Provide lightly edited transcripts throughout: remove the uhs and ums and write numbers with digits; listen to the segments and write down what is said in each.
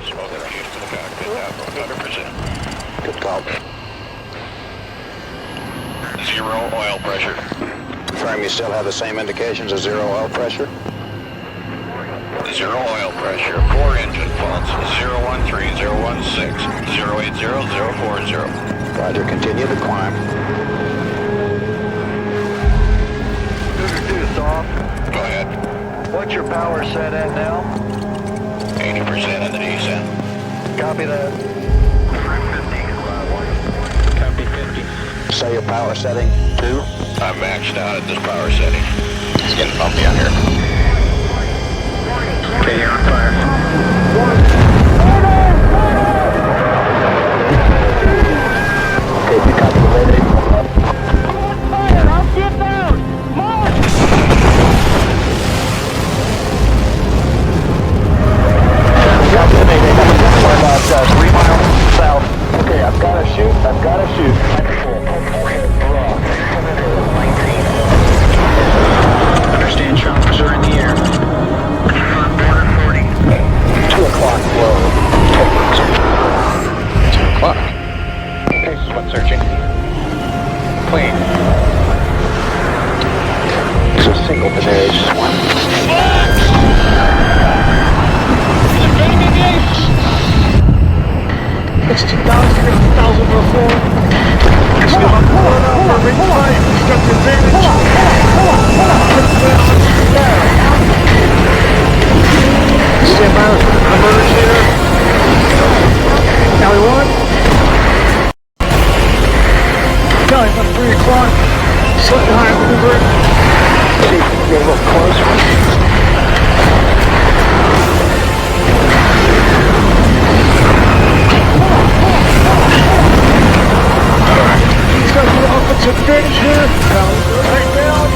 Smoke reviews to the cockpit now, 100%. Good call. 0 oil pressure. Confirm you still have the same indications of 0 oil pressure? 0 oil pressure, 4 engine faults, 013, 016, 080, 040. Roger, continue to climb. Cougar 2 soft. Go ahead. What's your power set at now? 80% in the descent. Copy that. Copy 50. Say your power setting 2. I'm maxed out at this power setting. It's getting bumpy on here. Okay, you're on fire. Okay, you copy the radar. I'll get down! Mark! Copy the radar. We're about 3 miles south. Okay, I've got to shoot. I've got to shoot. Understand choppers are in the air. 2 o'clock low. 2 o'clock. Okay, SWAT searching. Clean. It's a single Daenerys 1. It's 2,000 before. Still up the run up for ring 5. Structure advantage. Stand by. Converters here. Cali 1. Cali about 3 o'clock. Slip behind maneuver. See, get a little closer. To finish here. Right down.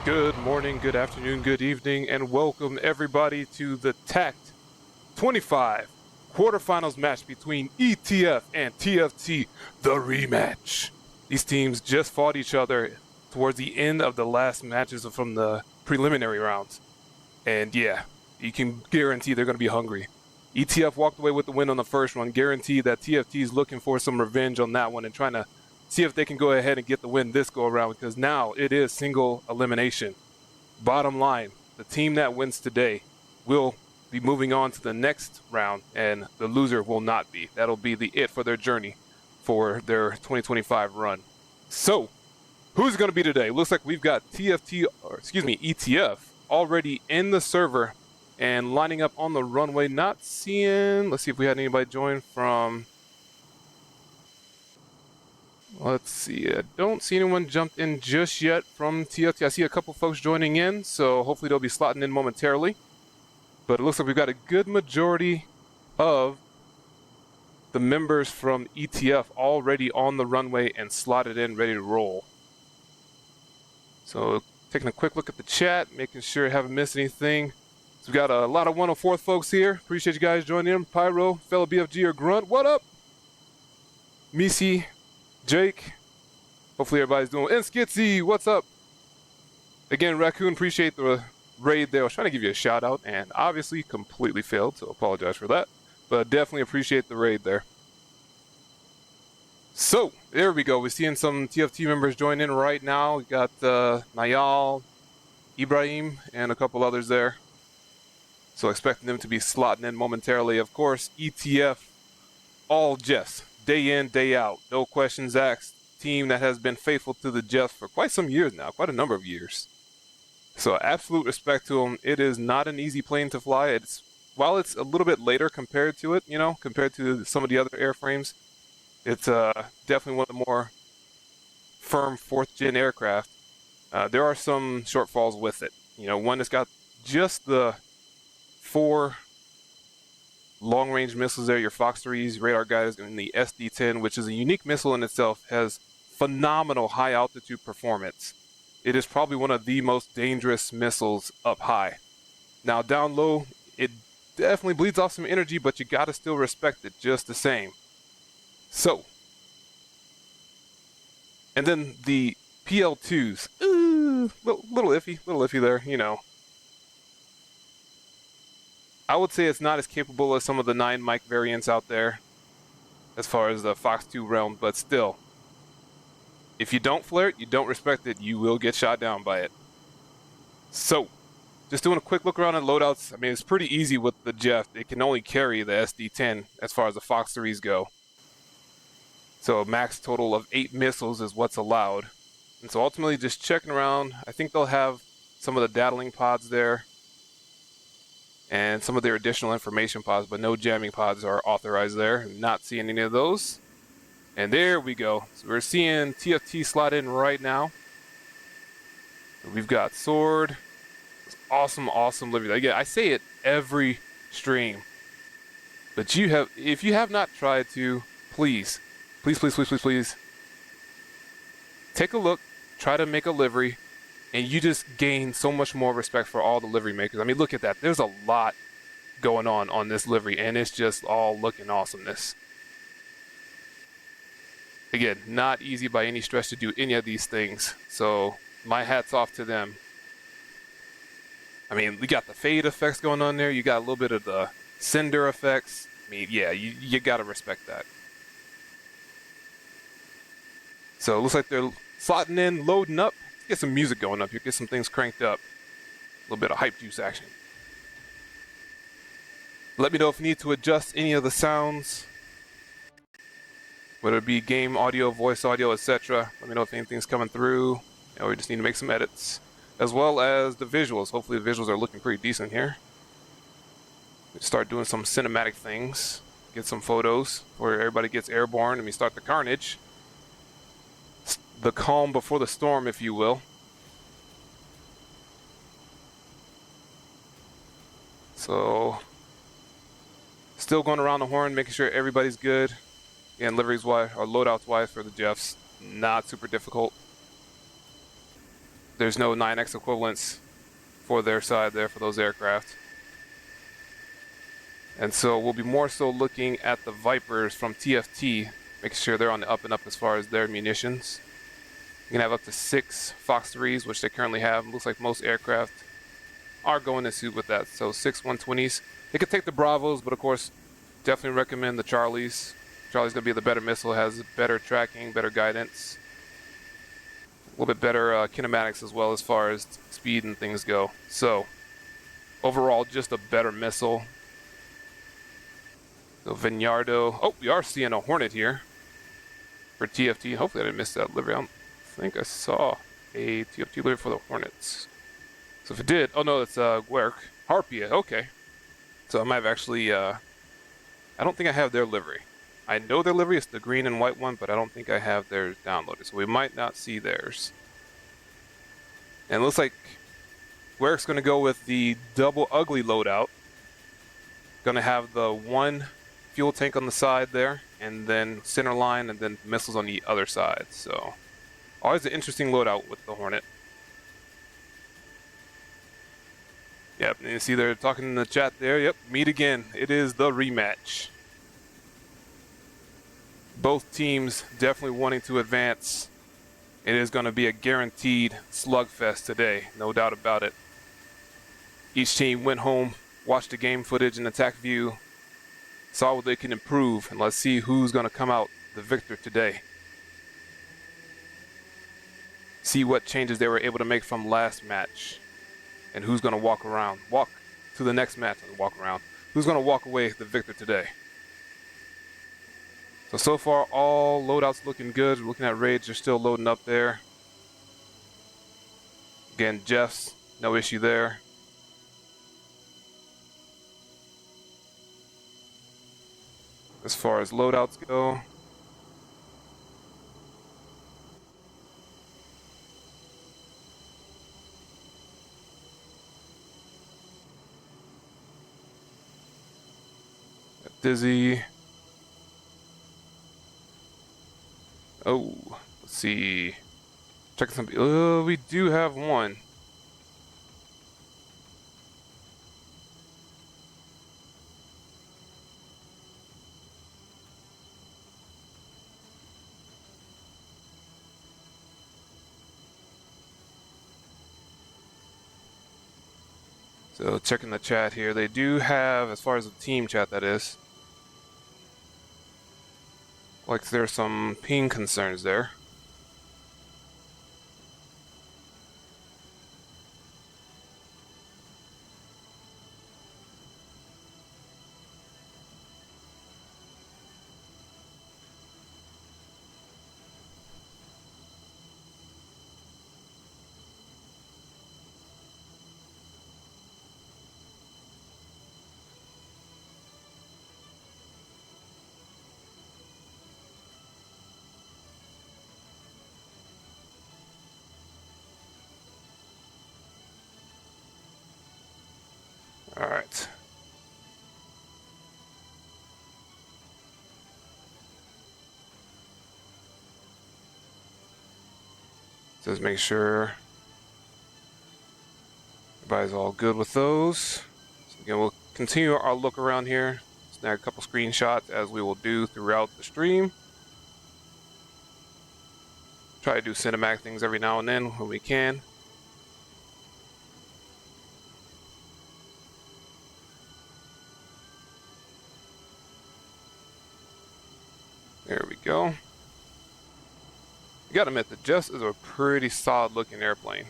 Good morning, good afternoon, good evening, and welcome everybody to the TACT 25 quarterfinals match between ETF and TFT, the rematch. These teams just fought each other towards the end of the last matches from the preliminary rounds. And yeah, you can guarantee they're going to be hungry. ETF walked away with the win on the first one, guarantee that TFT is looking for some revenge on that one and trying to see if they can go ahead and get the win this go around, because now it is single elimination. Bottom line, the team that wins today will be moving on to the next round, and the loser will not be. That'll be the it for their journey for their 2025 run. So, who's going to be today? Looks like we've got ETF already in the server and lining up on the runway. Not seeing, let's see if we had anybody join from, let's see, I don't see anyone jumped in just yet from TFT. I see a couple folks joining in, so hopefully they'll be slotting in momentarily. But it looks like we've got a good majority of the members from ETF already on the runway and slotted in, ready to roll. So taking a quick look at the chat, making sure I haven't missed anything. So we've got a lot of 104th folks here. Appreciate you guys joining in. Pyro, fellow BFG or Grunt, what up? Misi, Jake, hopefully everybody's doing well. And Skitsy, what's up? Again, Raccoon, appreciate the raid there. I was trying to give you a shout out and obviously completely failed, so apologize for that. But definitely appreciate the raid there. So, there we go. We're seeing some TFT members join in right now. We got Nayal, Ibrahim, and a couple others there. So expecting them to be slotting in momentarily. Of course, ETF, all Jeffs. Day in, day out, no questions asked. Team that has been faithful to the Jets for quite some years now, quite a number of years. So absolute respect to them. It is not an easy plane to fly. It's while it's a little bit later compared to it, you know, compared to some of the other airframes, it's definitely one of the more firm 4th-gen aircraft. There are some shortfalls with it. You know, one that's got just the 4 long-range missiles there, your Fox 3s, radar guides, and the SD-10, which is a unique missile in itself, has phenomenal high-altitude performance. It is probably one of the most dangerous missiles up high. Now, down low, it definitely bleeds off some energy, but you gotta still respect it just the same. So, and then the PL2s, little iffy there, you know. I would say it's not as capable as some of the 9 mic variants out there as far as the Fox 2 realm, but still, if you don't flare it, you don't respect it, you will get shot down by it. So, just doing a quick look around at loadouts. I mean, it's pretty easy with the Jeff. It can only carry the SD-10 as far as the Fox 3s go. So a max total of 8 missiles is what's allowed. And so ultimately just checking around, I think they'll have some of the dattling pods there and some of their additional information pods, but no jamming pods are authorized there. I'm not seeing any of those. And there we go. So we're seeing TFT slot in right now. We've got Sword. Awesome livery. Again, I say it every stream, but if you have not tried to, please take a look, try to make a livery, and you just gain so much more respect for all the livery makers. I mean, look at that. There's a lot going on this livery, and it's just all looking awesomeness. Again, not easy by any stretch to do any of these things, so my hat's off to them. I mean, we got the fade effects going on there. You got a little bit of the cinder effects. I mean, yeah, you got to respect that. So it looks like they're slotting in, loading up. Let's get some music going up here, get some things cranked up. A little bit of hype juice action. Let me know if you need to adjust any of the sounds, whether it be game audio, voice audio, etc. Let me know if anything's coming through, or we just need to make some edits. As well as the visuals. Hopefully the visuals are looking pretty decent here. Start doing some cinematic things. Get some photos where everybody gets airborne and we start the carnage. The calm before the storm, if you will. So, still going around the horn, making sure everybody's good. Again, liveries wise, or loadouts wise for the Jeffs, not super difficult. There's no 9X equivalents for their side there for those aircraft. And so we'll be more so looking at the Vipers from TFT, making sure they're on the up and up as far as their munitions. You can have up to 6 Fox 3s, which they currently have. Looks like most aircraft are going to suit with that. So 6 120s. They could take the Bravos, but of course, definitely recommend the Charlies. Charlie's going to be the better missile, has better tracking, better guidance. A little bit better kinematics as well as far as speed and things go. So, overall, just a better missile. So, Vignardo. Oh, we are seeing a Hornet here for TFT. Hopefully, I didn't miss that livery. I don't think I saw a TFT livery for the Hornets. So, if it did, oh no, it's Guerc. Harpia, okay. So, I might have actually, I don't think I have their livery. I know their livery is the green and white one, but I don't think I have theirs downloaded, so we might not see theirs. And it looks like Guerc's going to go with the double ugly loadout. Going to have the 1 fuel tank on the side there, and then center line, and then missiles on the other side. So, always an interesting loadout with the Hornet. Yep, and you see they're talking in the chat there. Yep, meet again. It is the rematch. Both teams definitely wanting to advance. It is going to be a guaranteed slugfest today, no doubt about it. Each team went home, watched the game footage and attack view, saw what they can improve, and let's see who's going to come out the victor today. See what changes they were able to make from last match, and who's going to walk to the next match and walk around. Who's going to walk away the victor today? So far, all loadouts looking good. Looking at raids, they're still loading up there. Again, Jeff's, no issue there. as far as loadouts go. Got Dizzy. Oh, let's see. Check some. We do have one. So checking the chat here, they do have, as far as the team chat that is, like there's some ping concerns there. All right. Just make sure everybody's all good with those. So again, we'll continue our look around here, snag a couple screenshots as we will do throughout the stream. Try to do cinematic things every now and then when we can. There we go. You gotta admit, the Jess is a pretty solid looking airplane.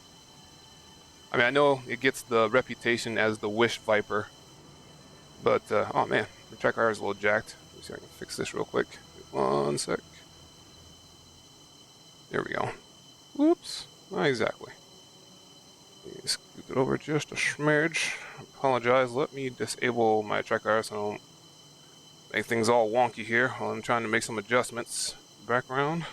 I mean, I know it gets the reputation as the Wish Viper, but oh man, the track IR is a little jacked. Let me see if I can fix this real quick. One sec. There we go. Whoops, not exactly. Let me scoot it over just a smidge. Apologize. Let me disable my track IR so I don't make things all wonky here while I'm trying to make some adjustments. Background.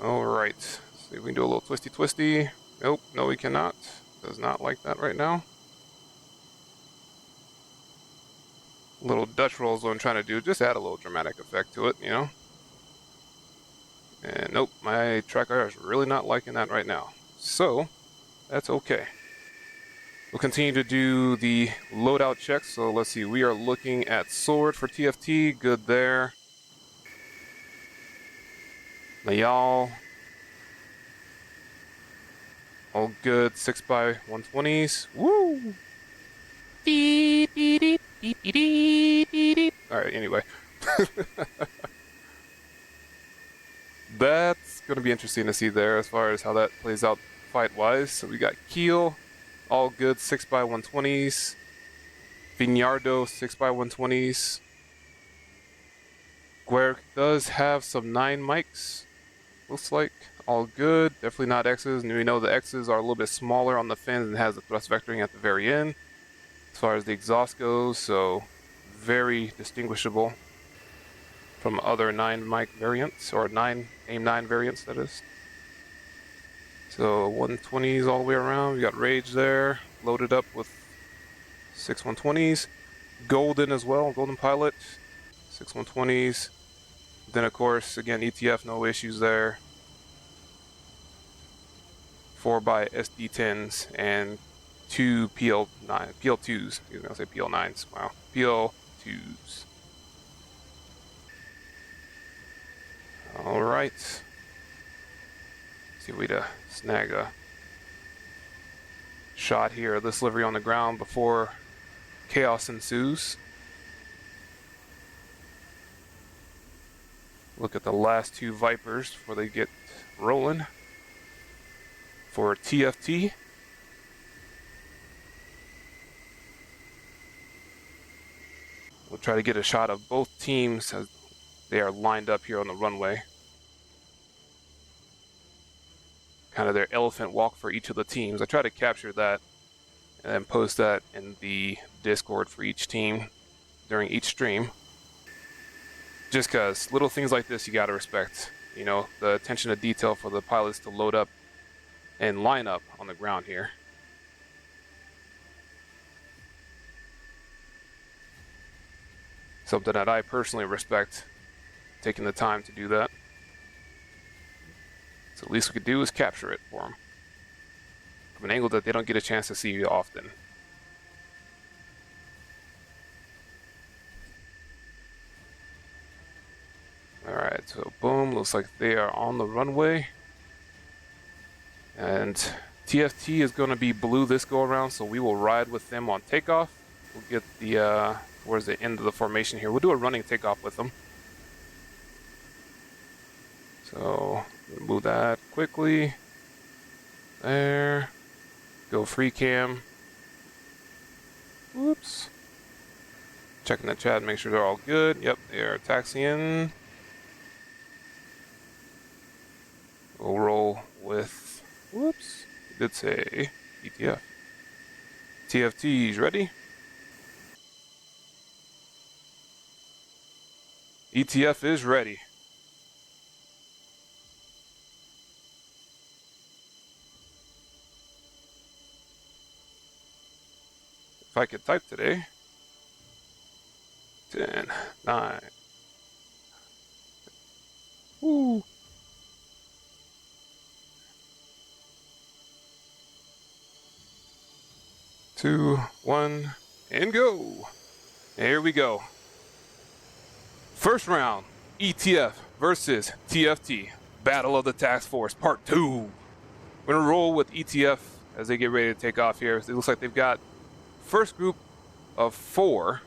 Alright, see if we can do a little twisty. Nope, no we cannot. Does not like that right now. Little Dutch roll is what I'm trying to do, just add a little dramatic effect to it, you know. And nope, my track IR is really not liking that right now. So, that's okay. We'll continue to do the loadout checks. So let's see, we are looking at sword for TFT, good there. Mayal, all good, 6x120s. Woo! Alright, anyway. That's going to be interesting to see there as far as how that plays out fight-wise. So we got Keel, all good, 6x120s. Vignardo, 6x120s. Guerc does have some 9 mics. Looks like all good. Definitely not X's. And we know the X's are a little bit smaller on the fins and has the thrust vectoring at the very end as far as the exhaust goes. So very distinguishable from other 9 mic variants, or AIM 9 variants, that is. So 120s all the way around. We got Rage there, loaded up with 6 120s. Golden as well, Golden Pilot, 6 120s. Then of course, again, ETF, no issues there. 4x SD10s and 2 PL2s. Excuse me, I'll say PL9s. Wow, PL2s. All right. See if we snag a shot here of this livery on the ground before chaos ensues. Look at the last 2 Vipers before they get rolling. For TFT. We'll try to get a shot of both teams as they are lined up here on the runway. Kind of their elephant walk for each of the teams. I try to capture that and then post that in the Discord for each team during each stream. Just because little things like this you gotta respect. You know, the attention to detail for the pilots to load up and line up on the ground here. Something that I personally respect, taking the time to do that. So the least we could do is capture it for them from an angle that they don't get a chance to see often. Alright, so boom, looks like they are on the runway. And TFT is going to be blue this go around, so we will ride with them on takeoff. We'll get the, towards the end of the formation here. We'll do a running takeoff with them. So, move that quickly. There. Go free cam. Whoops. Checking the chat, make sure they're all good. Yep, they are taxiing. We'll roll with, whoops, it did say ETF. TFT's ready. ETF is ready. If I could type today. 10, 9. Woo. Two, one, and go. Here we go. First round, ETF versus TFT. Battle of the Task Force, Part 2. We're gonna roll with ETF as they get ready to take off here. It looks like they've got first group of 4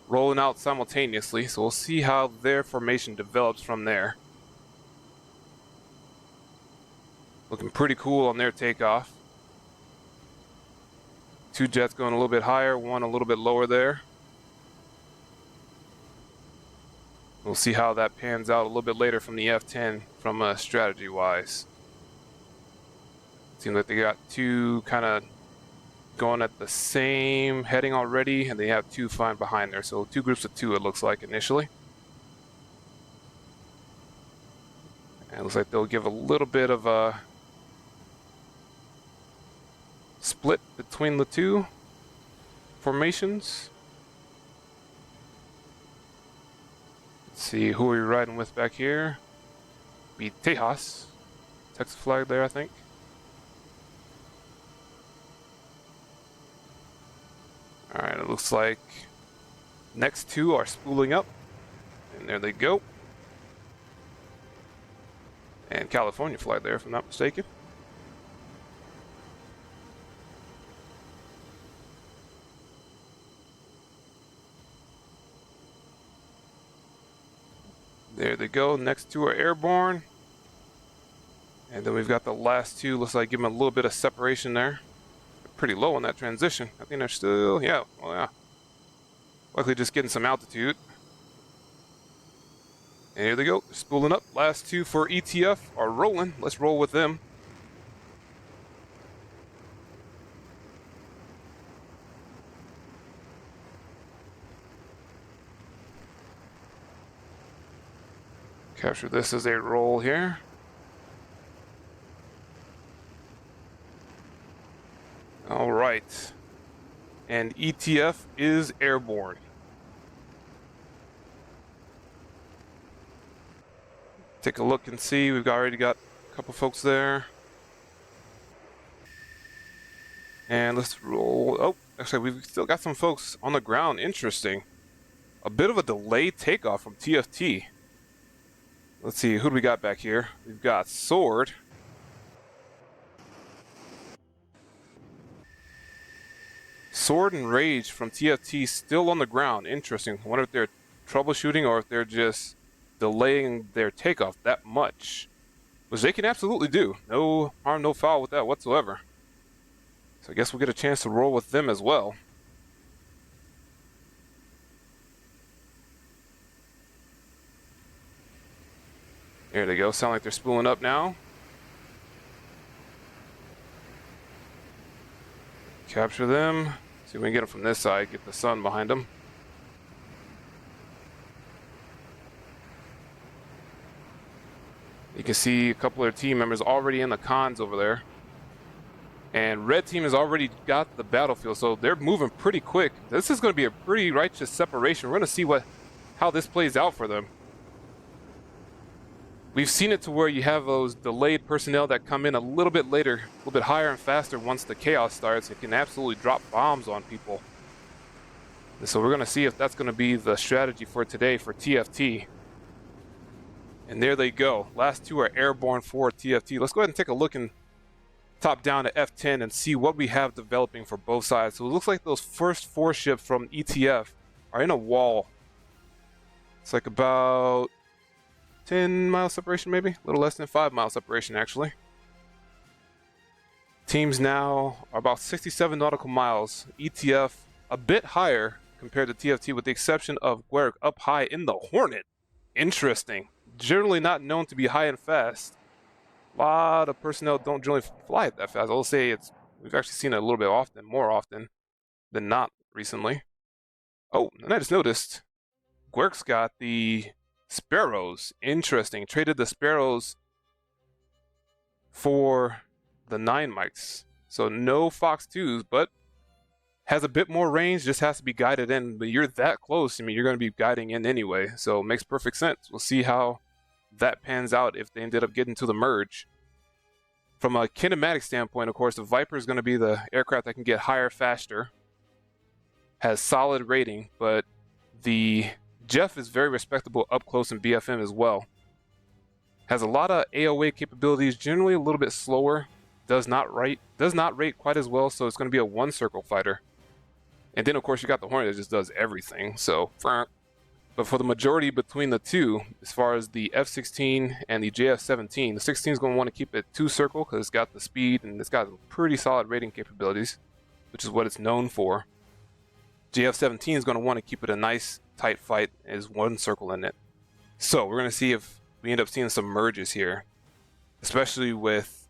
rolling out simultaneously, so we'll see how their formation develops from there. Looking pretty cool on their takeoff. 2 jets going a little bit higher, 1 a little bit lower there. We'll see how that pans out a little bit later from the F-10 from strategy-wise. Seems like they got 2 kind of going at the same heading already, and they have 2 flying behind there. So 2 groups of 2 it looks like initially. And it looks like they'll give a little bit of a split between the 2 formations. Let's see who we're riding with back here. Be Tejas. Texas flag there, I think. Alright, it looks like next 2 are spooling up. And there they go. And California flag there, if I'm not mistaken. There they go. Next 2 are airborne. And then we've got the last 2. Looks like give them a little bit of separation there. They're pretty low on that transition. I think they're still, yeah, well, yeah. Likely just getting some altitude. And here they go. They're spooling up. Last 2 for ETF are rolling. Let's roll with them. Capture this as a roll here. All right. And ETF is airborne. Take a look and see. We've already got a couple folks there. And let's roll. Oh, actually, we've still got some folks on the ground. Interesting. A bit of a delayed takeoff from TFT. Let's see, who do we got back here? We've got Sword. Sword and Rage from TFT still on the ground. Interesting. I wonder if they're troubleshooting or if they're just delaying their takeoff that much. Which they can absolutely do. No harm, no foul with that whatsoever. So I guess we'll get a chance to roll with them as well. There they go. Sound like they're spooling up now. Capture them. See if we can get them from this side. Get the sun behind them. You can see a couple of their team members already in the cons over there. And red team has already got the battlefield, so they're moving pretty quick. This is going to be a pretty righteous separation. We're going to see how this plays out for them. We've seen it to where you have those delayed personnel that come in a little bit later, a little bit higher and faster once the chaos starts. It can absolutely drop bombs on people. And so we're going to see if that's going to be the strategy for today for TFT. And there they go. Last two are airborne for TFT. Let's go ahead and take a look and top down to F10 and see what we have developing for both sides. So it looks like those first 4 ships from ETF are in a wall. It's like about 10-mile separation, maybe a little less than 5-mile separation actually. Teams now are about 67 nautical miles. ETF a bit higher compared to TFT, with the exception of Guerk up high in the Hornet. Interesting. Generally not known to be high and fast. A lot of personnel don't generally fly it that fast. I'll say we've actually seen it a little bit more often than not recently. Oh, and I just noticed Guerk's got the Sparrows. Interesting. Traded the Sparrows for the 9 mics. So no Fox 2s, but has a bit more range, just has to be guided in. But you're that close, I mean, you're going to be guiding in anyway. So it makes perfect sense. We'll see how that pans out if they ended up getting to the merge. From a kinematic standpoint, of course, the Viper is going to be the aircraft that can get higher faster. Has solid rating, but the Jeff is very respectable up close in BFM as well. Has a lot of AOA capabilities, generally a little bit slower. Does not rate quite as well, so it's going to be a 1-circle fighter. And then, of course, you got the Hornet that just does everything. So, but for the majority between the two, as far as the F-16 and the JF-17, the 16 is going to want to keep it 2-circle because it's got the speed and it's got pretty solid rating capabilities, which is what it's known for. JF-17 is going to want to keep it a nice tight fight as 1-circle in it. So we're going to see if we end up seeing some merges here, especially with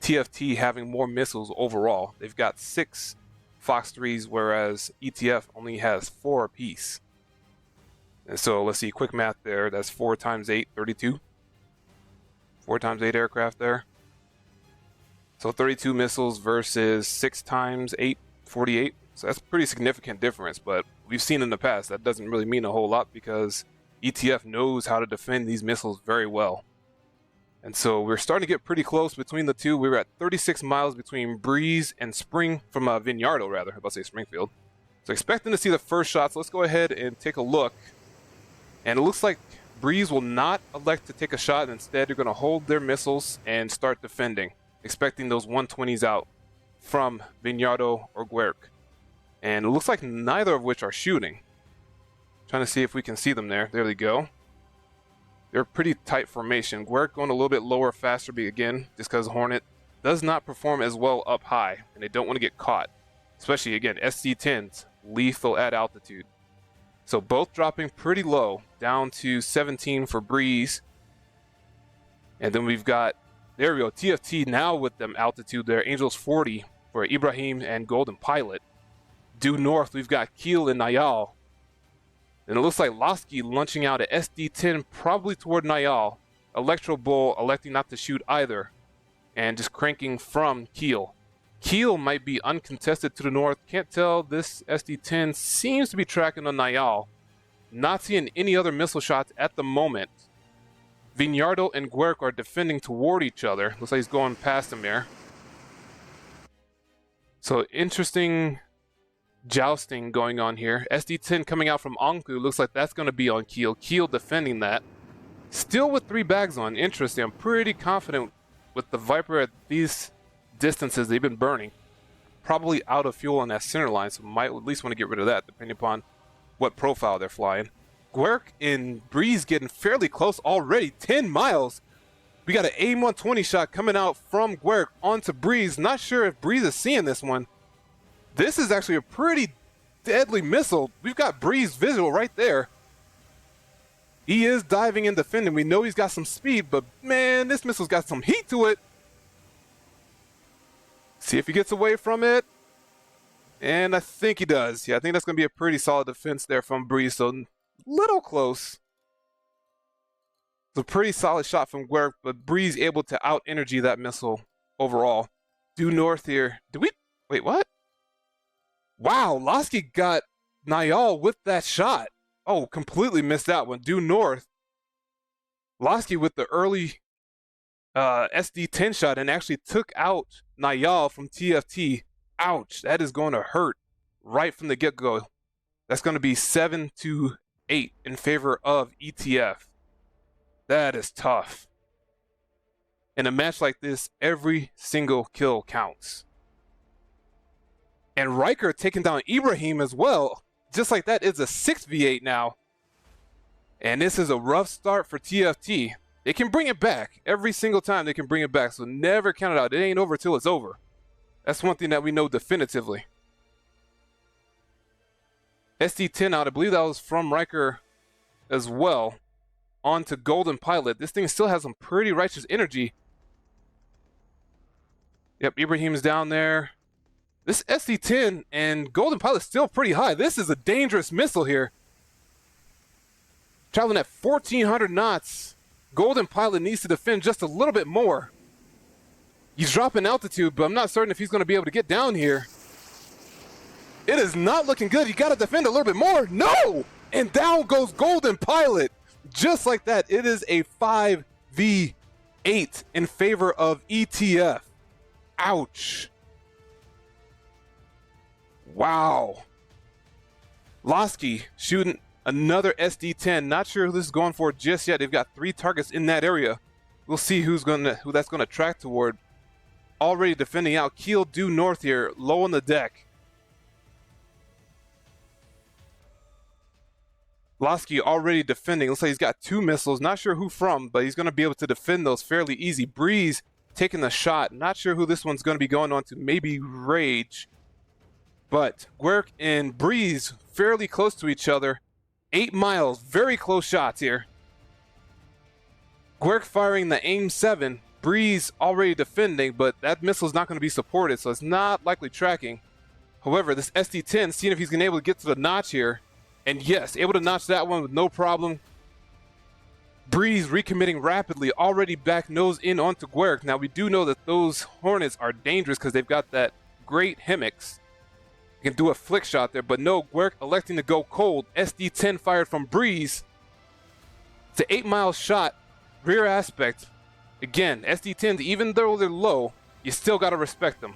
TFT having more missiles overall. They've got 6 Fox 3s, whereas ETF only has 4 apiece. And so let's see, quick math there. That's 4 times 8, 32. 4 times 8 aircraft there. So 32 missiles versus 6 times 8, 48. So that's a pretty significant difference, but we've seen in the past that doesn't really mean a whole lot because ETF knows how to defend these missiles very well. And so we're starting to get pretty close between the two. We were at 36 miles between Breeze and Vignardo, rather. I was about to say Springfield. So expecting to see the first shots. Let's go ahead and take a look. And it looks like Breeze will not elect to take a shot. Instead, they're going to hold their missiles and start defending, expecting those 120s out from Vignardo or Guerk. And it looks like neither of which are shooting. Trying to see if we can see them there. There they go. They're a pretty tight formation. Guerk going a little bit lower, faster, again, just because Hornet does not perform as well up high, and they don't want to get caught. Especially, again, SC-10s, lethal at altitude. So both dropping pretty low, down to 17 for Breeze. And then we've got, there we go, TFT now with them altitude there. Angels 40 for Ibrahim and Golden Pilot. Due north, we've got Kiel and Nayal. And it looks like Lasky launching out at SD-10, probably toward Nayal. Electro Bull electing not to shoot either, and just cranking from Kiel. Kiel might be uncontested to the north. Can't tell. This SD-10 seems to be tracking on Nayal. Not seeing any other missile shots at the moment. Vignardo and Guerk are defending toward each other. Looks like he's going past him there. So interesting jousting going on here. SD-10 coming out from Anku. Looks like that's going to be on Kiel. Kiel defending that. Still with 3 bags on. Interesting. I'm pretty confident with the Viper at these distances they've been burning. Probably out of fuel on that center line, so might at least want to get rid of that depending upon what profile they're flying. Guerk and Breeze getting fairly close already. 10 miles. We got an AIM-120 shot coming out from Guerk onto Breeze. Not sure if Breeze is seeing this one. This is actually a pretty deadly missile. We've got Breeze visual right there. He is diving and defending. We know he's got some speed, but man, this missile's got some heat to it. See if he gets away from it. And I think he does. Yeah, I think that's going to be a pretty solid defense there from Breeze. So little close. It's a pretty solid shot from Guerk, but Breeze able to out-energy that missile overall. Due north here. Do we... Wait, what? Wow, Lasky got Niall with that shot. Oh, completely missed that one. Due north. Lasky with the early SD10 shot and actually took out Niall from TFT. Ouch, that is going to hurt right from the get-go. That's going to be 7-8 in favor of ETF. That is tough. In a match like this, every single kill counts. And Riker taking down Ibrahim as well. Just like that, it's a 6v8 now. And this is a rough start for TFT. They can bring it back. Every single time they can bring it back. So never count it out. It ain't over till it's over. That's one thing that we know definitively. SD10 out. I believe that was from Riker as well. On to Golden Pilot. This thing still has some pretty righteous energy. Yep, Ibrahim's down there. This SD10 and Golden Pilot's still pretty high. This is a dangerous missile here. Traveling at 1,400 knots. Golden Pilot needs to defend just a little bit more. He's dropping altitude, but I'm not certain if he's going to be able to get down here. It is not looking good. You got to defend a little bit more. No! And down goes Golden Pilot. Just like that, it is a 5v8 in favor of ETF. Ouch. Wow. Losky shooting another SD10. Not sure who this is going for just yet. They've got 3 targets in that area. We'll see who that's gonna track toward. Already defending out. Keel due north here, low on the deck. Losky already defending. Looks like he's got 2 missiles. Not sure who from, but he's gonna be able to defend those fairly easy. Breeze taking the shot. Not sure who this one's gonna be going on to. Maybe Rage. But Guerk and Breeze fairly close to each other. 8 miles, very close shots here. Guerk firing the AIM-7. Breeze already defending, but that missile is not going to be supported, so it's not likely tracking. However, this SD-10, seeing if he's going to be able to get to the notch here. And yes, able to notch that one with no problem. Breeze recommitting rapidly, already back nose in onto Guerk. Now, we do know that those Hornets are dangerous because they've got that great Hemix. Can do a flick shot there, but no, Guerk electing to go cold. SD-10 fired from Breeze. It's an 8-mile shot, rear aspect. Again, SD-10s, even though they're low, you still got to respect them.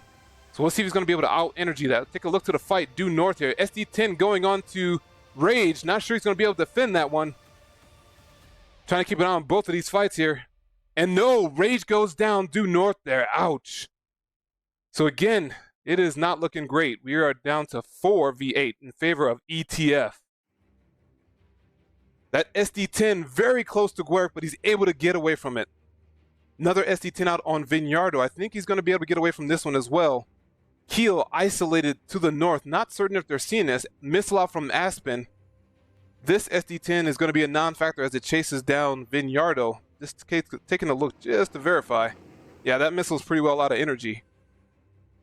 So we'll see if he's going to be able to out-energy that. Take a look to the fight due north here. SD-10 going on to Rage. Not sure he's going to be able to defend that one. Trying to keep an eye on both of these fights here. And no, Rage goes down due north there. Ouch. So again, it is not looking great. We are down to 4v8 in favor of ETF. That SD-10 very close to Guerk, but he's able to get away from it. Another SD-10 out on Vignardo. I think he's going to be able to get away from this one as well. Keel isolated to the north. Not certain if they're seeing this. Missile out from Aspen. This SD-10 is going to be a non-factor as it chases down Vignardo. Just taking a look just to verify. Yeah, that missile's pretty well out of energy.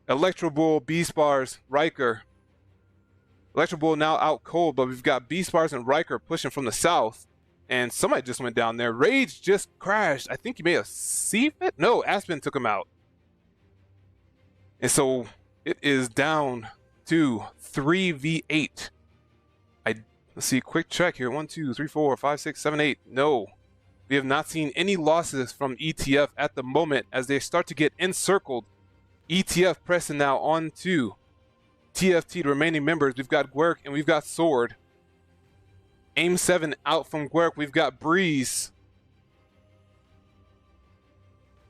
Electro Bull, B-Spars, Riker. Electro Bull now out cold, but we've got B-Spars and Riker pushing from the south. And somebody just went down there. Rage just crashed. I think he may have C-Fit? No, Aspen took him out. And so it is down to 3v8. Let's see, quick check here. 1, 2, 3, 4, 5, 6, 7, 8. No. We have not seen any losses from ETF at the moment as they start to get encircled. ETF pressing now on to TFT, the remaining members. We've got Guerk and we've got Sword. AIM-7 out from Guerk. We've got Breeze.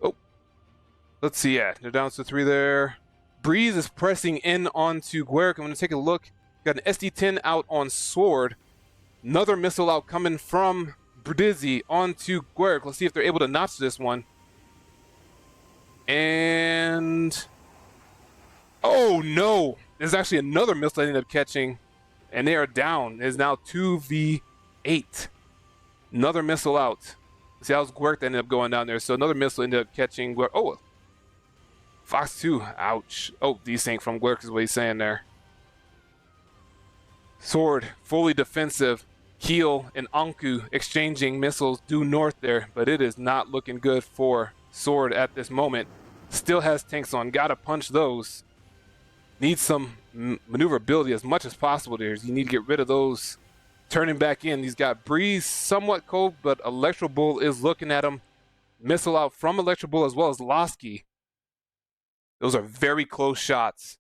Oh. Let's see, yeah. They're down to 3 there. Breeze is pressing in onto Guerk. I'm going to take a look. Got an SD-10 out on Sword. Another missile out coming from Brdizzy onto Guerk. Let's see if they're able to notch this one. And oh no, there's actually another missile they ended up catching, and they are down. It is now 2v8. Another missile out. See, that was Guerk that ended up going down there. So another missile ended up catching Guerk. Oh, Fox 2, ouch. Oh, desync from Guerk is what he's saying there. Sword fully defensive. Keel and Anku exchanging missiles due north there, but it is not looking good for Sword at this moment. Still has tanks on, gotta punch those. Needs some maneuverability as much as possible there. You need to get rid of those. Turning back in, he's got Breeze somewhat cold, but Electro Bull is looking at him. Missile out from Electro Bull as well as Lasky. Those are very close shots.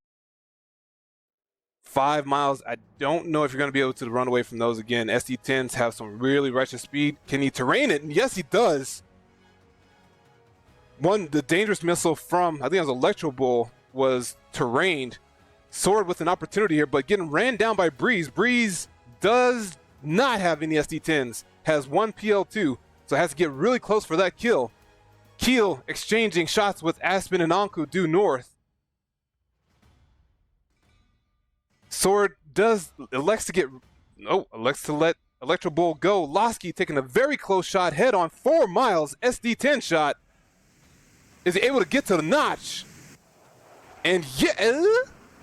5 miles, I don't know if you're going to be able to run away from those again. SD-10s have some really righteous speed. Can he terrain it? And yes, he does. The dangerous missile from, I think it was Electro Bull, was terrained. Sword with an opportunity here, but getting ran down by Breeze. Breeze does not have any SD-10s. Has one PL2, so has to get really close for that kill. Keel exchanging shots with Aspen and Anku due north. Sword elects to let Electro Bull go. Lasky taking a very close shot head on 4 miles. SD-10 shot. Is he able to get to the notch? And yeah,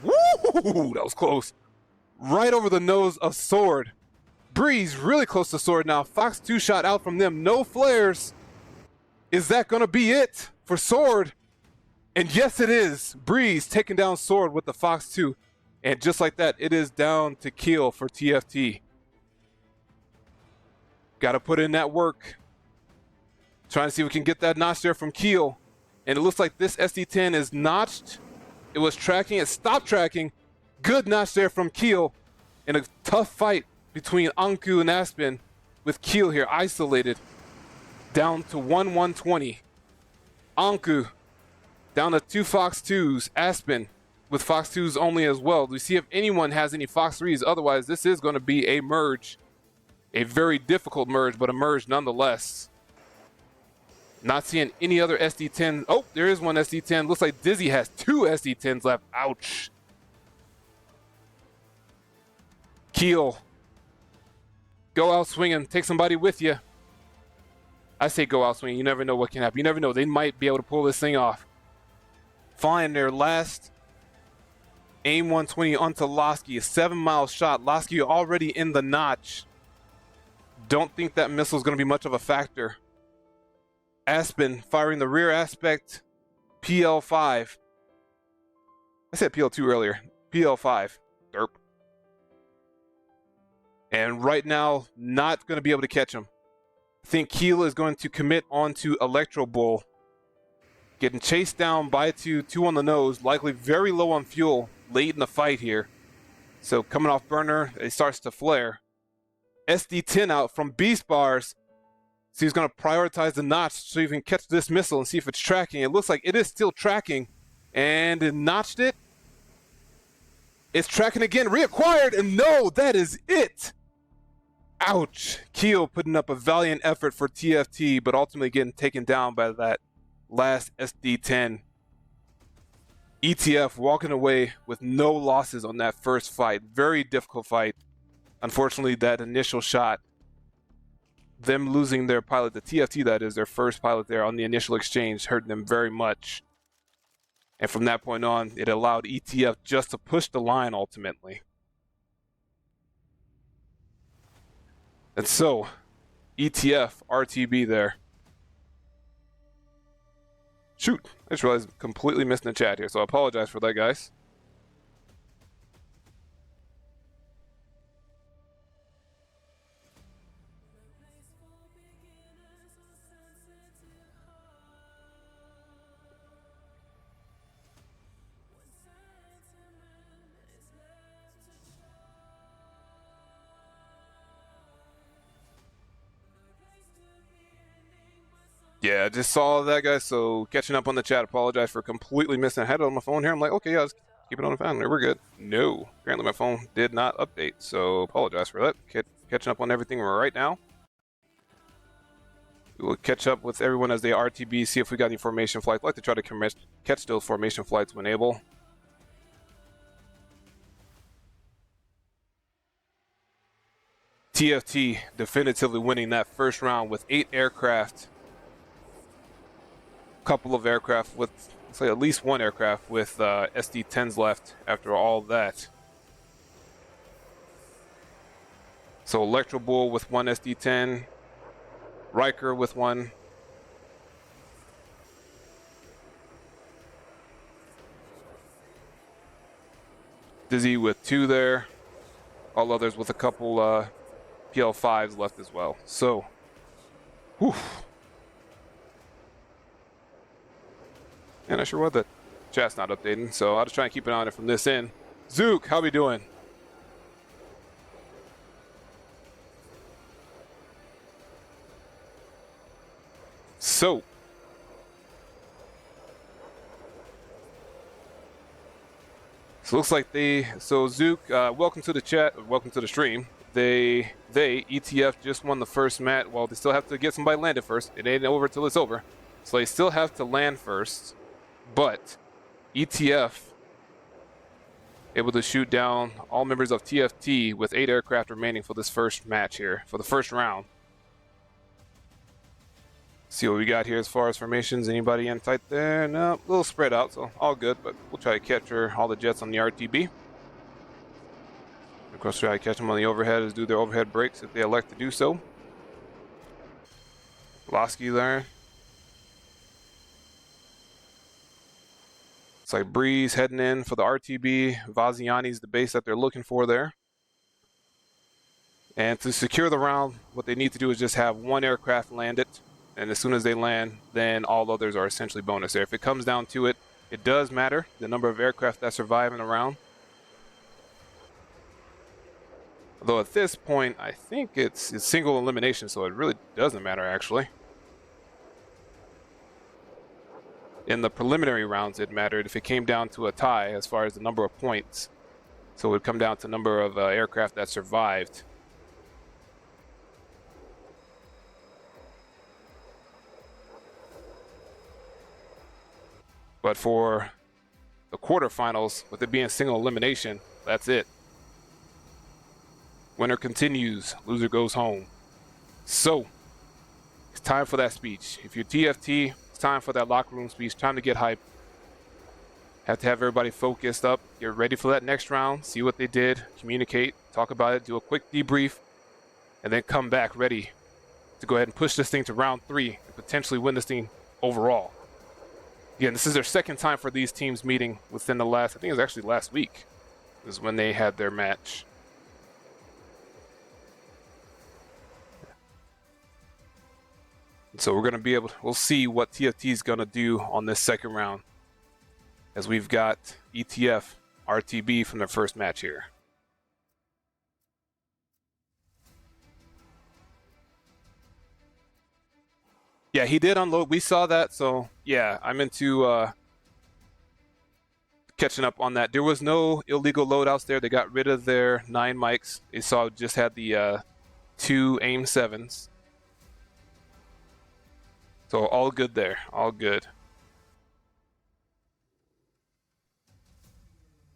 woo, that was close. Right over the nose of Sword. Breeze really close to Sword now. Fox 2 shot out from them. No flares. Is that going to be it for Sword? And yes, it is. Breeze taking down Sword with the Fox 2. And just like that, it is down to Keel for TFT. Got to put in that work. Trying to see if we can get that notch there from Keel. And it looks like this SD-10 is notched. It was tracking. It stopped tracking. Good notch there from Keel. In a tough fight between Anku and Aspen, with Keel here isolated. Down to 120. Anku down to 2 Fox 2s. Aspen with Fox 2s only as well. We see if anyone has any Fox 3s. Otherwise, this is going to be a merge. A very difficult merge, but a merge nonetheless. Not seeing any other SD-10. Oh, there is one SD-10. Looks like Dizzy has 2 SD-10s left. Ouch. Keel. Go out swinging. Take somebody with you. I say go out swinging. You never know what can happen. You never know. They might be able to pull this thing off. Find their last aim 120 onto Lasky. A 7-mile shot. Lasky already in the notch. Don't think that missile is going to be much of a factor. Aspen firing the rear aspect. PL5. I said PL2 earlier. PL5. Derp. And right now, not going to be able to catch him. I think Keel is going to commit onto Electro Bull. Getting chased down by 2 on the nose. Likely very low on fuel late in the fight here. So coming off burner, it starts to flare. SD-10 out from Beast Bars. So he's going to prioritize the notch so he can catch this missile and see if it's tracking. It looks like it is still tracking. And it notched it. It's tracking again. Reacquired. And no, that is it. Ouch. Keel putting up a valiant effort for TFT, but ultimately getting taken down by that last SD-10. ETF walking away with no losses on that first fight. Very difficult fight. Unfortunately, that initial shot, them losing their pilot, the TFT that is, their first pilot there on the initial exchange, hurt them very much. And from that point on, it allowed ETF just to push the line ultimately. And so, ETF, RTB there. Shoot, I just realized I completely missed the chat here, so I apologize for that, guys. Yeah, I just saw that, guys, so catching up on the chat. Apologize for completely missing. I had it on my phone here. I'm like, okay, yeah, let's keep it on the phone. We're good. No, apparently my phone did not update, so apologize for that. Catching up on everything right now. We will catch up with everyone as they RTB, see if we got any formation flights. I'd like to try to catch those formation flights when able. TFT definitively winning that first round with 8 aircraft. Couple of aircraft with, let's say at least 1 aircraft with SD-10s left after all that. So Electro Bull with one SD10, Riker with one. Dizzy with two there. All others with a couple PL5s left as well. So, whew. And I sure was that chat's not updating, so I'll just try and keep an eye on it from this end. Zook, how we doing? So, it looks like Zook, welcome to the chat, welcome to the stream. ETF just won the first match. Well, they still have to get somebody landed first. It ain't over till it's over. So they still have to land first, but ETF able to shoot down all members of TFT with 8 aircraft remaining for this first match here, for the first round. See what we got here as far as formations. Anybody in tight there? No, a little spread out, so all good, but we'll try to capture all the jets on the RTB. Of course, try to catch them on the overhead as do their overhead breaks if they elect to do so. Lasky there. It's like Breeze heading in for the RTB. Vaziani's the base that they're looking for there. And to secure the round, what they need to do is just have one aircraft land it. And as soon as they land, then all others are essentially bonus there. If it comes down to it, it does matter, the number of aircraft that survive in a round. Although at this point, I think it's single elimination, so it really doesn't matter actually. In the preliminary rounds, it mattered if it came down to a tie as far as the number of points. So it would come down to the number of aircraft that survived. But for the quarterfinals, with it being single elimination, that's it. Winner continues, loser goes home. So, it's time for that speech. If you're TFT, it's time for that locker room speech, time to get hype. Have to have everybody focused up, get ready for that next round, see what they did, communicate, talk about it, do a quick debrief, and then come back ready to go ahead and push this thing to round 3 and potentially win this thing overall. Again, this is their second time for these teams meeting within the last, I think it was actually last week, is when they had their match. So we're going to be able to, we'll see what TFT is going to do on this second round, as we've got ETF, RTB from their first match here. Yeah, he did unload. We saw that, so yeah, I'm into catching up on that. There was no illegal loadouts there. They got rid of their 9 mics. They saw just had the 2 AIM 7s. So all good there, all good.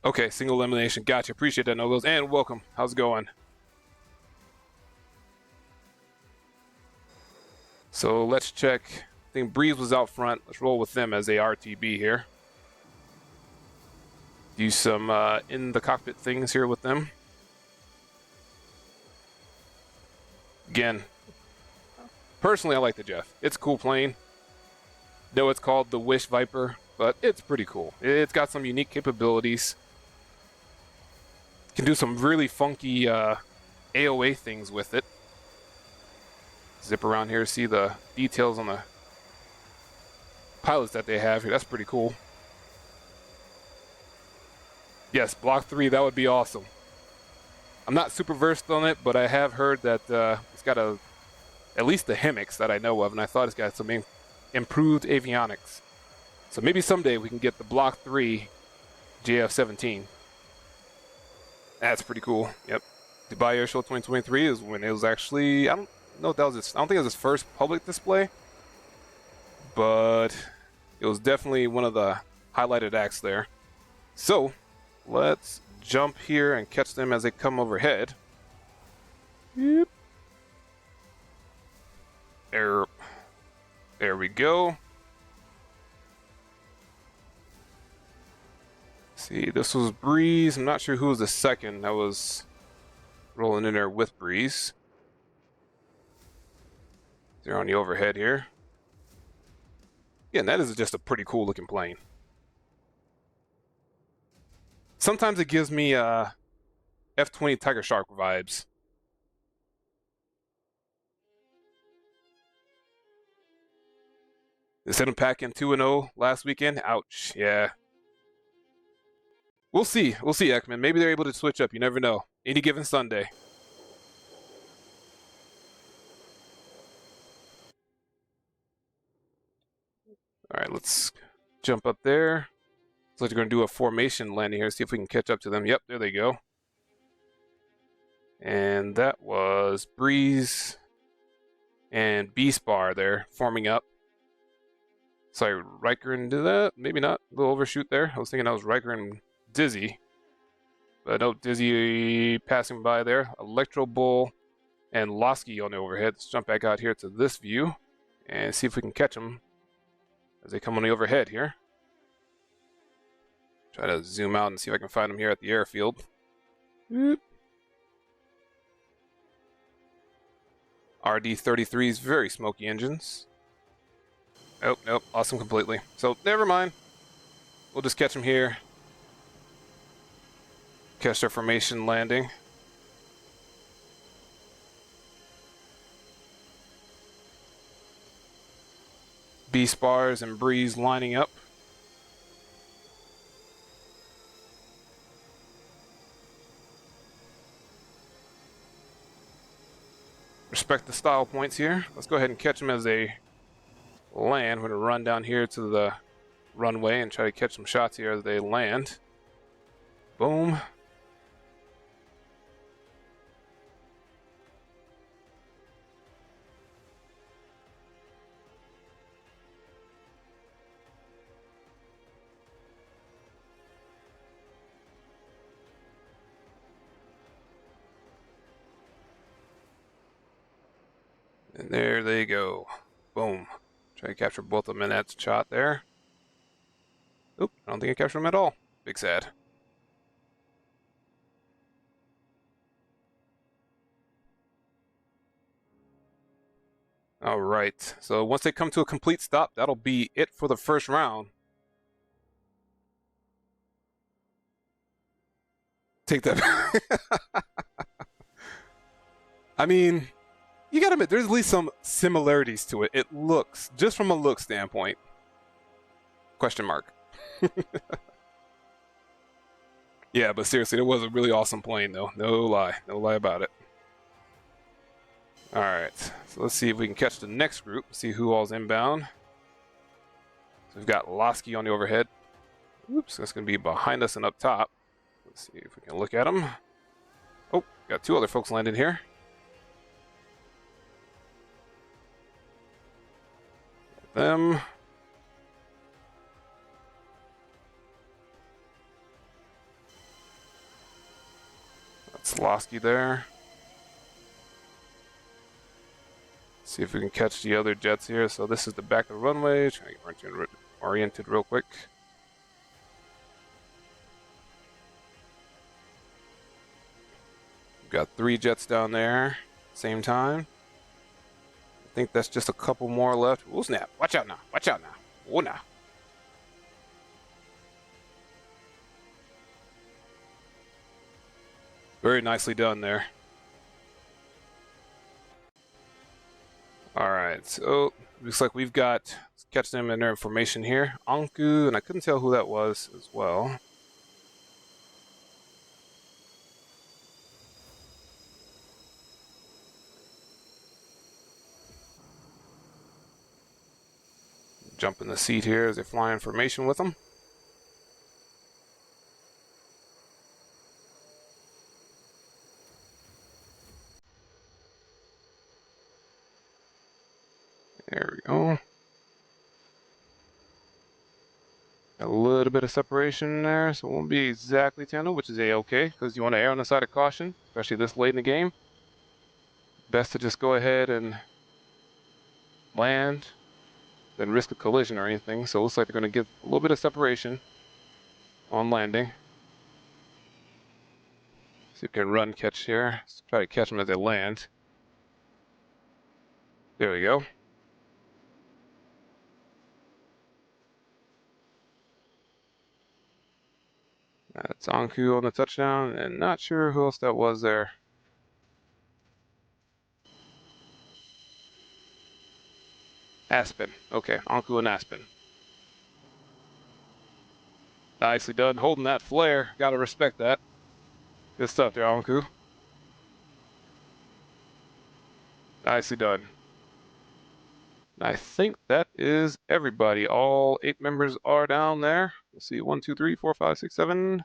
Okay, single elimination. Gotcha. Appreciate that, Nogos. And welcome. How's it going? So let's check. I think Breeze was out front. Let's roll with them as a RTB here. Do some in the cockpit things here with them. Again, personally, I like the Jeff. It's a cool plane. Though it's called the Wish Viper, but it's pretty cool. It's got some unique capabilities. Can do some really funky AOA things with it. Zip around here, see the details on the pilots that they have here. That's pretty cool. Yes, Block 3, that would be awesome. I'm not super versed on it, but I have heard that it's got at least the HEMIX that I know of, and I thought it's got some improved avionics. So maybe someday we can get the Block 3 JF-17. That's pretty cool. Yep. Dubai Air Show 2023 is when it was actually, I don't know if that was I don't think it was his first public display, but it was definitely one of the highlighted acts there. So let's jump here and catch them as they come overhead. Yep. There we go. See, this was Breeze. I'm not sure who was the second. That was rolling in there with breeze. They're on the overhead here. Yeah, and that is just a pretty cool looking plane. Sometimes it gives me F-20 Tiger Shark vibes. Instead of packing 2-0 last weekend, ouch, yeah. We'll see, Ekman. Maybe they're able to switch up, you never know. Any given Sunday. All right, let's jump up there. Looks like they're going to do a formation landing here, see if we can catch up to them. Yep, there they go. And that was Breeze and B-Spar there forming up. Sorry, Riker and do that? Maybe not. A little overshoot there. I was thinking that was Riker and Dizzy. But no, Dizzy passing by there. Electro Bull and Losky on the overhead. Let's jump back out here to this view and see if we can catch them as they come on the overhead here. Try to zoom out and see if I can find them here at the airfield. Whoop. RD-33's very smoky engines. Nope, lost them completely. So, never mind. We'll just catch them here. Catch their formation landing. B-Spars and Breeze lining up. Respect the style points here. Let's go ahead and catch them as they land. We're going to run down here to the runway and try to catch some shots here as they land. Boom. And there they go. Boom. Try to capture both of them in that shot there. Oop, I don't think I captured them at all. Big sad. All right, so once they come to a complete stop, that'll be it for the first round. Take that back. I mean, you gotta admit, there's at least some similarities to it. It looks, just from a look standpoint. Question mark. Yeah, but seriously, it was a really awesome plane though. No lie about it. All right, so let's see if we can catch the next group. See who all's inbound. So we've got Losky on the overhead. Oops, that's gonna be behind us and up top. Let's see if we can look at them. Oh, got two other folks landed here. Them. That's Losky there. See if we can catch the other jets here. So this is the back of the runway. Trying to get oriented real quick. We've got 3 jets down there. Same time. I think that's just a couple more left. Oh snap! Watch out now! Watch out now! Oh now! Very nicely done there. All right, so looks like we've got, let's catch them in their information here. Anku, and I couldn't tell who that was as well. Jump in the seat here as they fly information with them. There we go. A little bit of separation there, so it won't be exactly tandem, which is a-okay, because you want to err on the side of caution, especially this late in the game. Best to just go ahead and land, than risk a collision or anything. So it looks like they're going to give a little bit of separation on landing. See if we can run catch here. Let's try to catch them as they land. There we go. That's Anku on the touchdown, and not sure who else that was there. Aspen. Okay, Anku and Aspen. Nicely done. Holding that flare. Gotta respect that. Good stuff there, Anku. Nicely done. I think that is everybody. All 8 members are down there. Let's see, 1, 2, 3, 4, 5, 6, 7.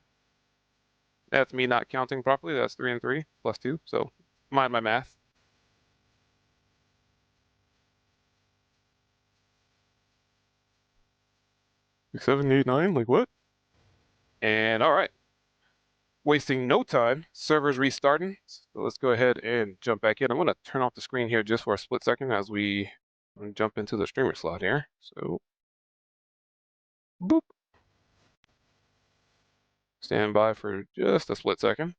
That's me not counting properly. That's 3 and 3 plus 2. So mind my math. Six, 7, 8, 9. Like what? And all right. Wasting no time. Server's restarting. So let's go ahead and jump back in. I'm going to turn off the screen here just for a split second as we jump into the streamer slot here. So, boop. Stand by for just a split second.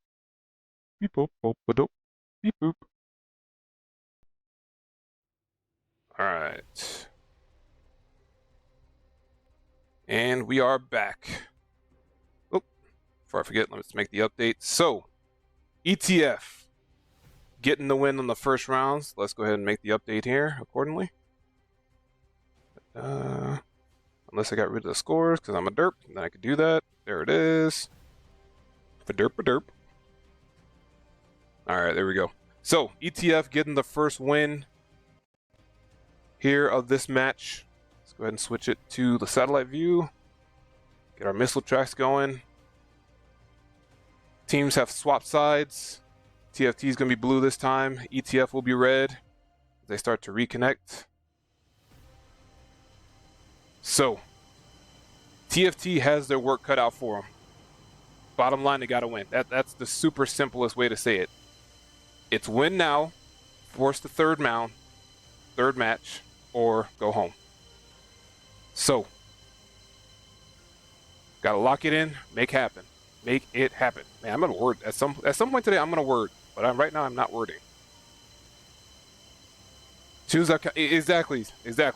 Beep boop boop boop beep boop. All right. And we are back. Oh, before I forget, let's make the update. So, ETF getting the win on the first rounds. Let's go ahead and make the update here accordingly. Unless I got rid of the scores because I'm a derp, then I could do that. There it is. Derp. All right, there we go. So, ETF getting the first win here of this match. Let's go ahead and switch it to the satellite view. Get our missile tracks going. Teams have swapped sides. TFT is going to be blue this time. ETF will be red as they start to reconnect. So, TFT has their work cut out for them. Bottom line, they got to win. That's the super simplest way to say it. It's win now, force the third match, or go home. So, gotta lock it in, make it happen. Man, I'm gonna word at some point today. I'm gonna word, but right now I'm not wording. Choose exactly.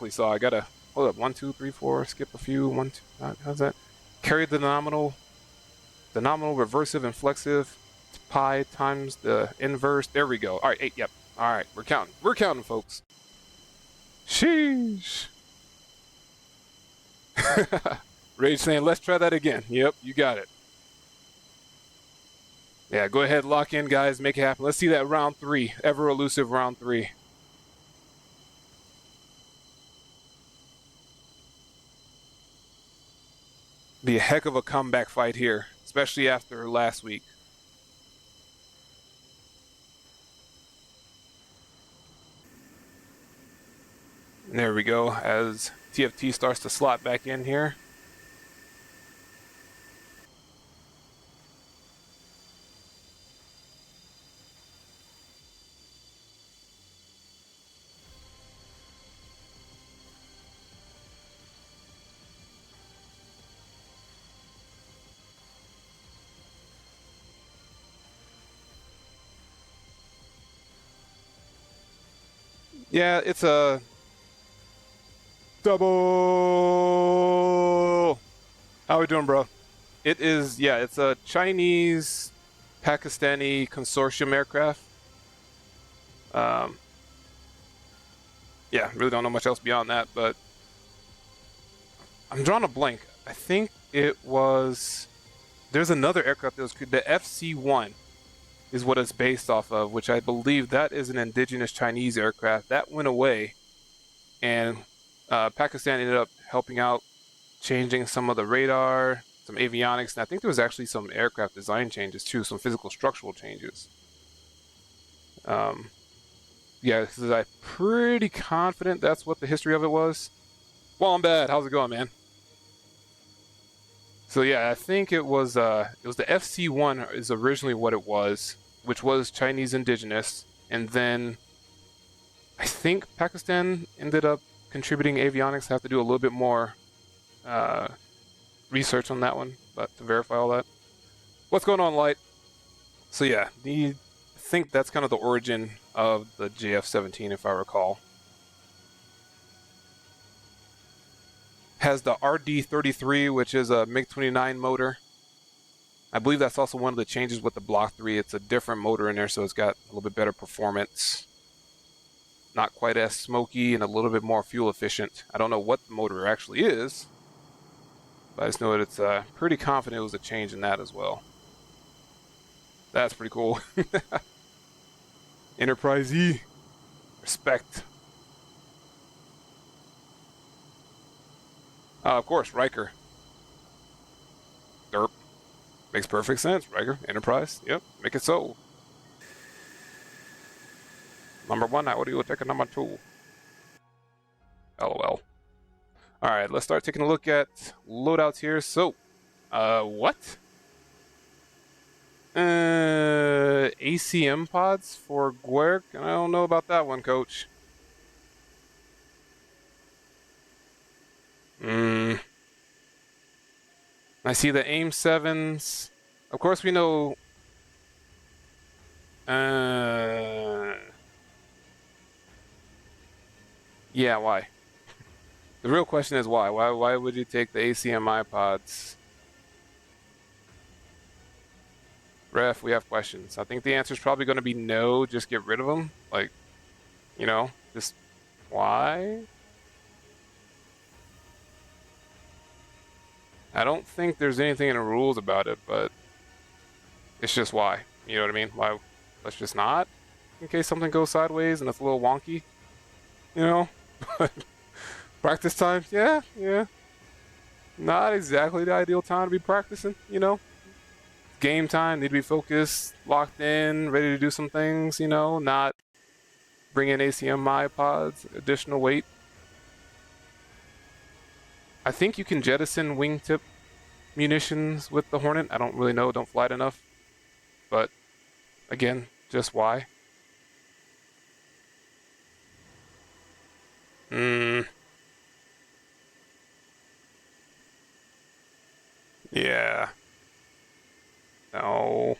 So I gotta hold up. 1, 2, 3, 4. Skip a few. 1, 2. How's that? Carry the nominal reversive and flexive pi times the inverse. There we go. All right, 8. Yep. All right, we're counting, folks. Sheesh. Rage saying, let's try that again. Yep, you got it. Yeah, go ahead, lock in, guys, make it happen. Let's see that round 3, ever elusive round 3. Be a heck of a comeback fight here, especially after last week. And there we go, as TFT starts to slot back in here. Yeah, it's a double. How we doing, bro? It is, yeah, it's a Chinese Pakistani consortium aircraft. Yeah, really don't know much else beyond that, but I'm drawing a blank. I think it was, there's another aircraft that was, the FC-1 is what it's based off of, which I believe that is an indigenous Chinese aircraft. That went away, and Pakistan ended up helping out, changing some of the radar, some avionics, and I think there was actually some aircraft design changes too, some physical structural changes. Yeah, because I'm pretty confident that's what the history of it was. Well, I'm bad. How's it going, man? So yeah, I think it was the FC-1 is originally what it was, which was Chinese indigenous, and then I think Pakistan ended up contributing avionics. I have to do a little bit more research on that one, but to verify all that. What's going on, Light? So yeah, I think that's kind of the origin of the JF-17, if I recall. Has the RD-33, which is a MiG-29 motor. I believe that's also one of the changes with the Block 3. It's a different motor in there, so it's got a little bit better performance. Not quite as smoky and a little bit more fuel efficient. I don't know what the motor actually is, but I just know that it's pretty confident it was a change in that as well. That's pretty cool. Enterprise E. Respect. Of course, Riker. Derp. Makes perfect sense. Riker. Enterprise. Yep. Make it so. Number 1, how do you take a number 2? LOL. Alright, let's start taking a look at loadouts here. So, what? ACM pods for Guerk? I don't know about that one, coach. I see the AIM 7s. Of course, we know. Yeah, why? The real question is why? Why would you take the ACM iPods? Ref, we have questions. I think the answer is probably going to be no, just get rid of them. Like, you know, just why? I don't think there's anything in the rules about it, but it's just why. You know what I mean? Why? Let's just not, in case something goes sideways and it's a little wonky. You know? Practice time? Yeah. Not exactly the ideal time to be practicing, you know? Game time, need to be focused, locked in, ready to do some things, you know? Not bring in ACM iPods, additional weight. I think you can jettison wingtip munitions with the Hornet. I don't really know, don't fly it enough. But, again, just why? Yeah. No.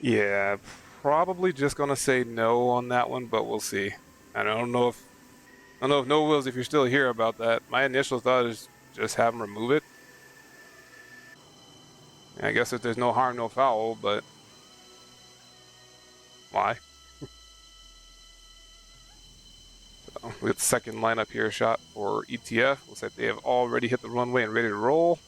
Yeah, probably just gonna say no on that one, but we'll see. I don't know if No Wills, if you're still here about that. My initial thought is just have them remove it. I guess if there's no harm, no foul, but why? So we got the second lineup here shot for ETF. Looks like they have already hit the runway and ready to roll.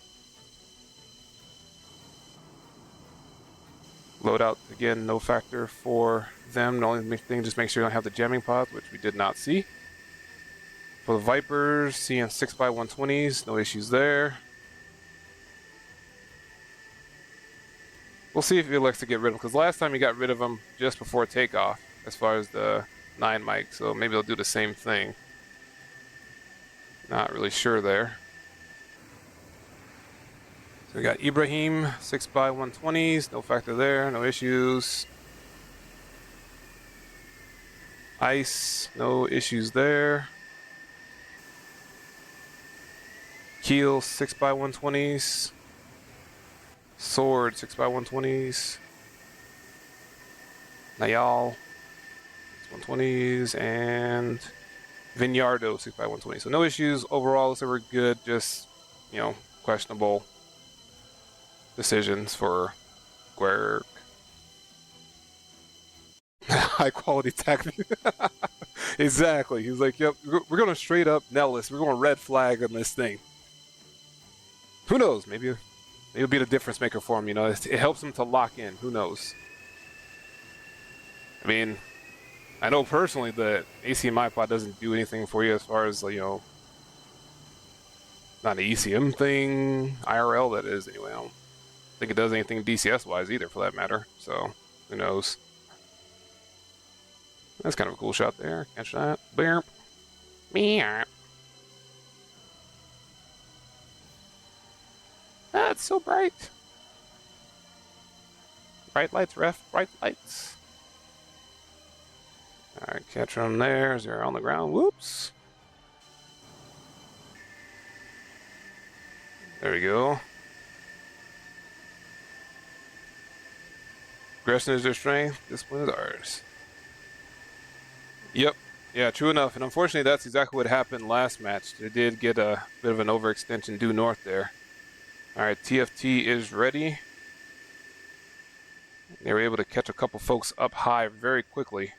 Loadout, again, no factor for them. The only thing, just make sure you don't have the jamming pods, which we did not see. For the Vipers, seeing 6x120s, no issues there. We'll see if he elects to get rid of them, because last time he got rid of them just before takeoff, as far as the 9 mic, so maybe they'll do the same thing. Not really sure there. So we got Ibrahim, 6x120s, no factor there, no issues. Ice, no issues there. Keel, 6x120s. Sword, 6x120s. Nayal, 6x120s, and Vignardo, 6x120. So no issues overall. Looks like we're good. Just, you know, questionable decisions for Guerk. High quality tactic. Exactly. He's like, yep, we're going to straight up nail this. We're going to red flag on this thing. Who knows? Maybe it'll be the difference maker for him. You know, it helps him to lock in. Who knows? I mean, I know personally that ACM iPod doesn't do anything for you as far as, you know, not an ECM thing, IRL that is anyway. I don't think it does anything DCS wise either for that matter. So who knows? That's kind of a cool shot there. Catch that. Beep. Meow. That's so bright. Bright lights, ref. Bright lights. Alright, catch them there. Zero on the ground. Whoops. There we go. Aggression is their strength. Discipline is ours. Yep. Yeah, true enough. And unfortunately, that's exactly what happened last match. They did get a bit of an overextension due north there. All right, TFT is ready. They were able to catch a couple folks up high very quickly.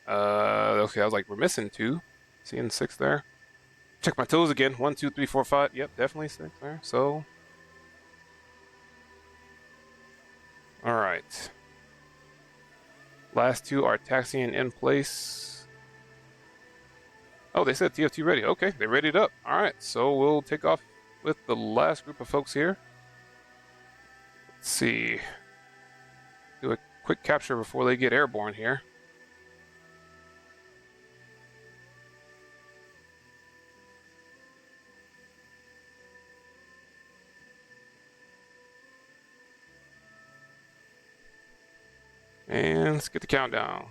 Okay, I was like, we're missing 2. Seeing 6 there. Check my toes again. 1, 2, 3, 4, 5. Yep, definitely 6 there. So, all right. Last 2 are taxiing in place. Oh, they said TFT ready. Okay, they readied up. All right, so we'll take off with the last group of folks here. Let's see. Do a quick capture before they get airborne here. And let's get the countdown.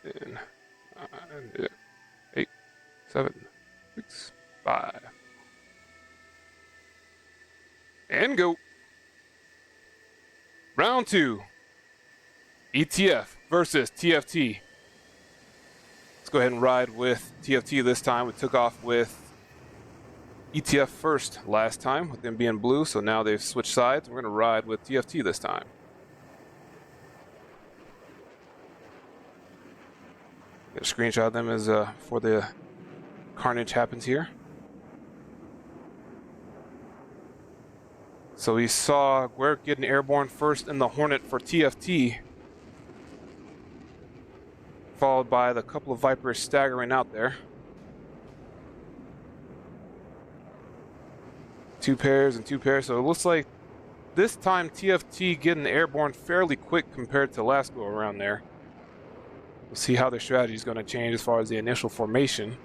10, 9, 8, 7, 6, 5. And go. Round 2. ETF versus TFT. Let's go ahead and ride with TFT this time. We took off with ETF first last time, with them being blue, so now they've switched sides. We're going to ride with TFT this time. Get a screenshot of them as before the carnage happens here. So we saw Guerk getting airborne first in the Hornet for TFT, followed by the couple of Vipers staggering out there. 2 pairs and 2 pairs, so it looks like this time TFT getting airborne fairly quick compared to last go around there. We'll see how their strategy is going to change as far as the initial formation.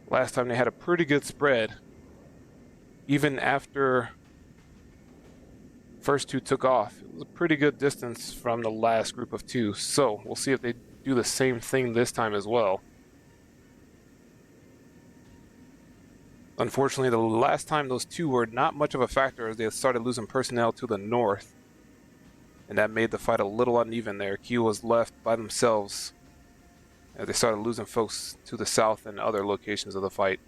Last time they had a pretty good spread, even after first 2 took off. It was a pretty good distance from the last group of 2, so we'll see if they do the same thing this time as well. Unfortunately, the last time those 2 were not much of a factor as they started losing personnel to the north, and that made the fight a little uneven there. Q was left by themselves as they started losing folks to the south and other locations of the fight.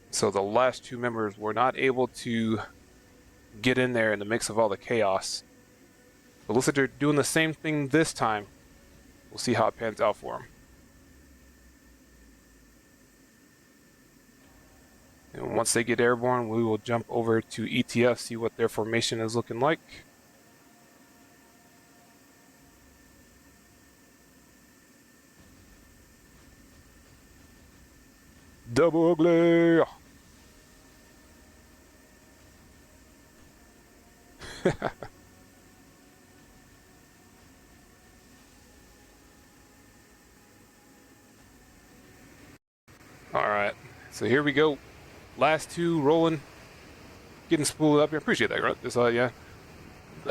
So the last 2 members were not able to get in there in the mix of all the chaos. But looks like they're doing the same thing this time. We'll see how it pans out for them. And once they get airborne, we will jump over to ETF, see what their formation is looking like. Double ugly! Alright, so here we go. Last 2 rolling, getting spooled up here. Appreciate that, right? Just, yeah.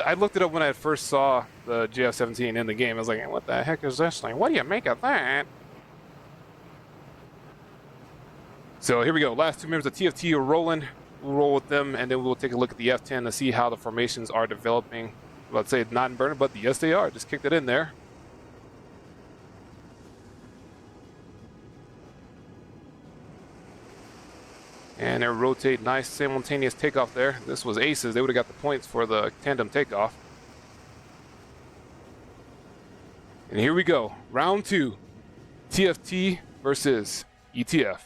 I looked it up when I first saw the JF-17 in the game. I was like, what the heck is this thing? What do you make of that? So here we go. Last 2 members of TFT are rolling. We'll roll with them, and then we'll take a look at the F10 to see how the formations are developing. Let's say not in burner, but yes, they are. Just kicked it in there. And they rotate nice simultaneous takeoff there. This was aces. They would have got the points for the tandem takeoff. And here we go. Round 2. TFT versus ETF.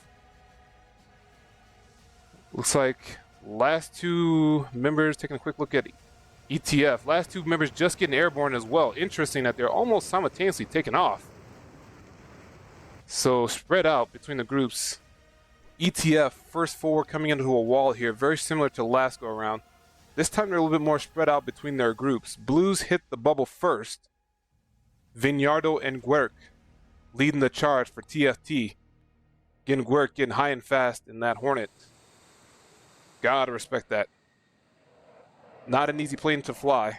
Looks like last 2 members, taking a quick look at ETF. Last 2 members just getting airborne as well. Interesting that they're almost simultaneously taking off. So spread out between the groups. ETF first 4 coming into a wall here, very similar to last go around. This time they're a little bit more spread out between their groups. Blues hit the bubble first. Vignardo and Guerk leading the charge for TFT. Getting Guerk getting high and fast in that Hornet. Gotta respect that. Not an easy plane to fly.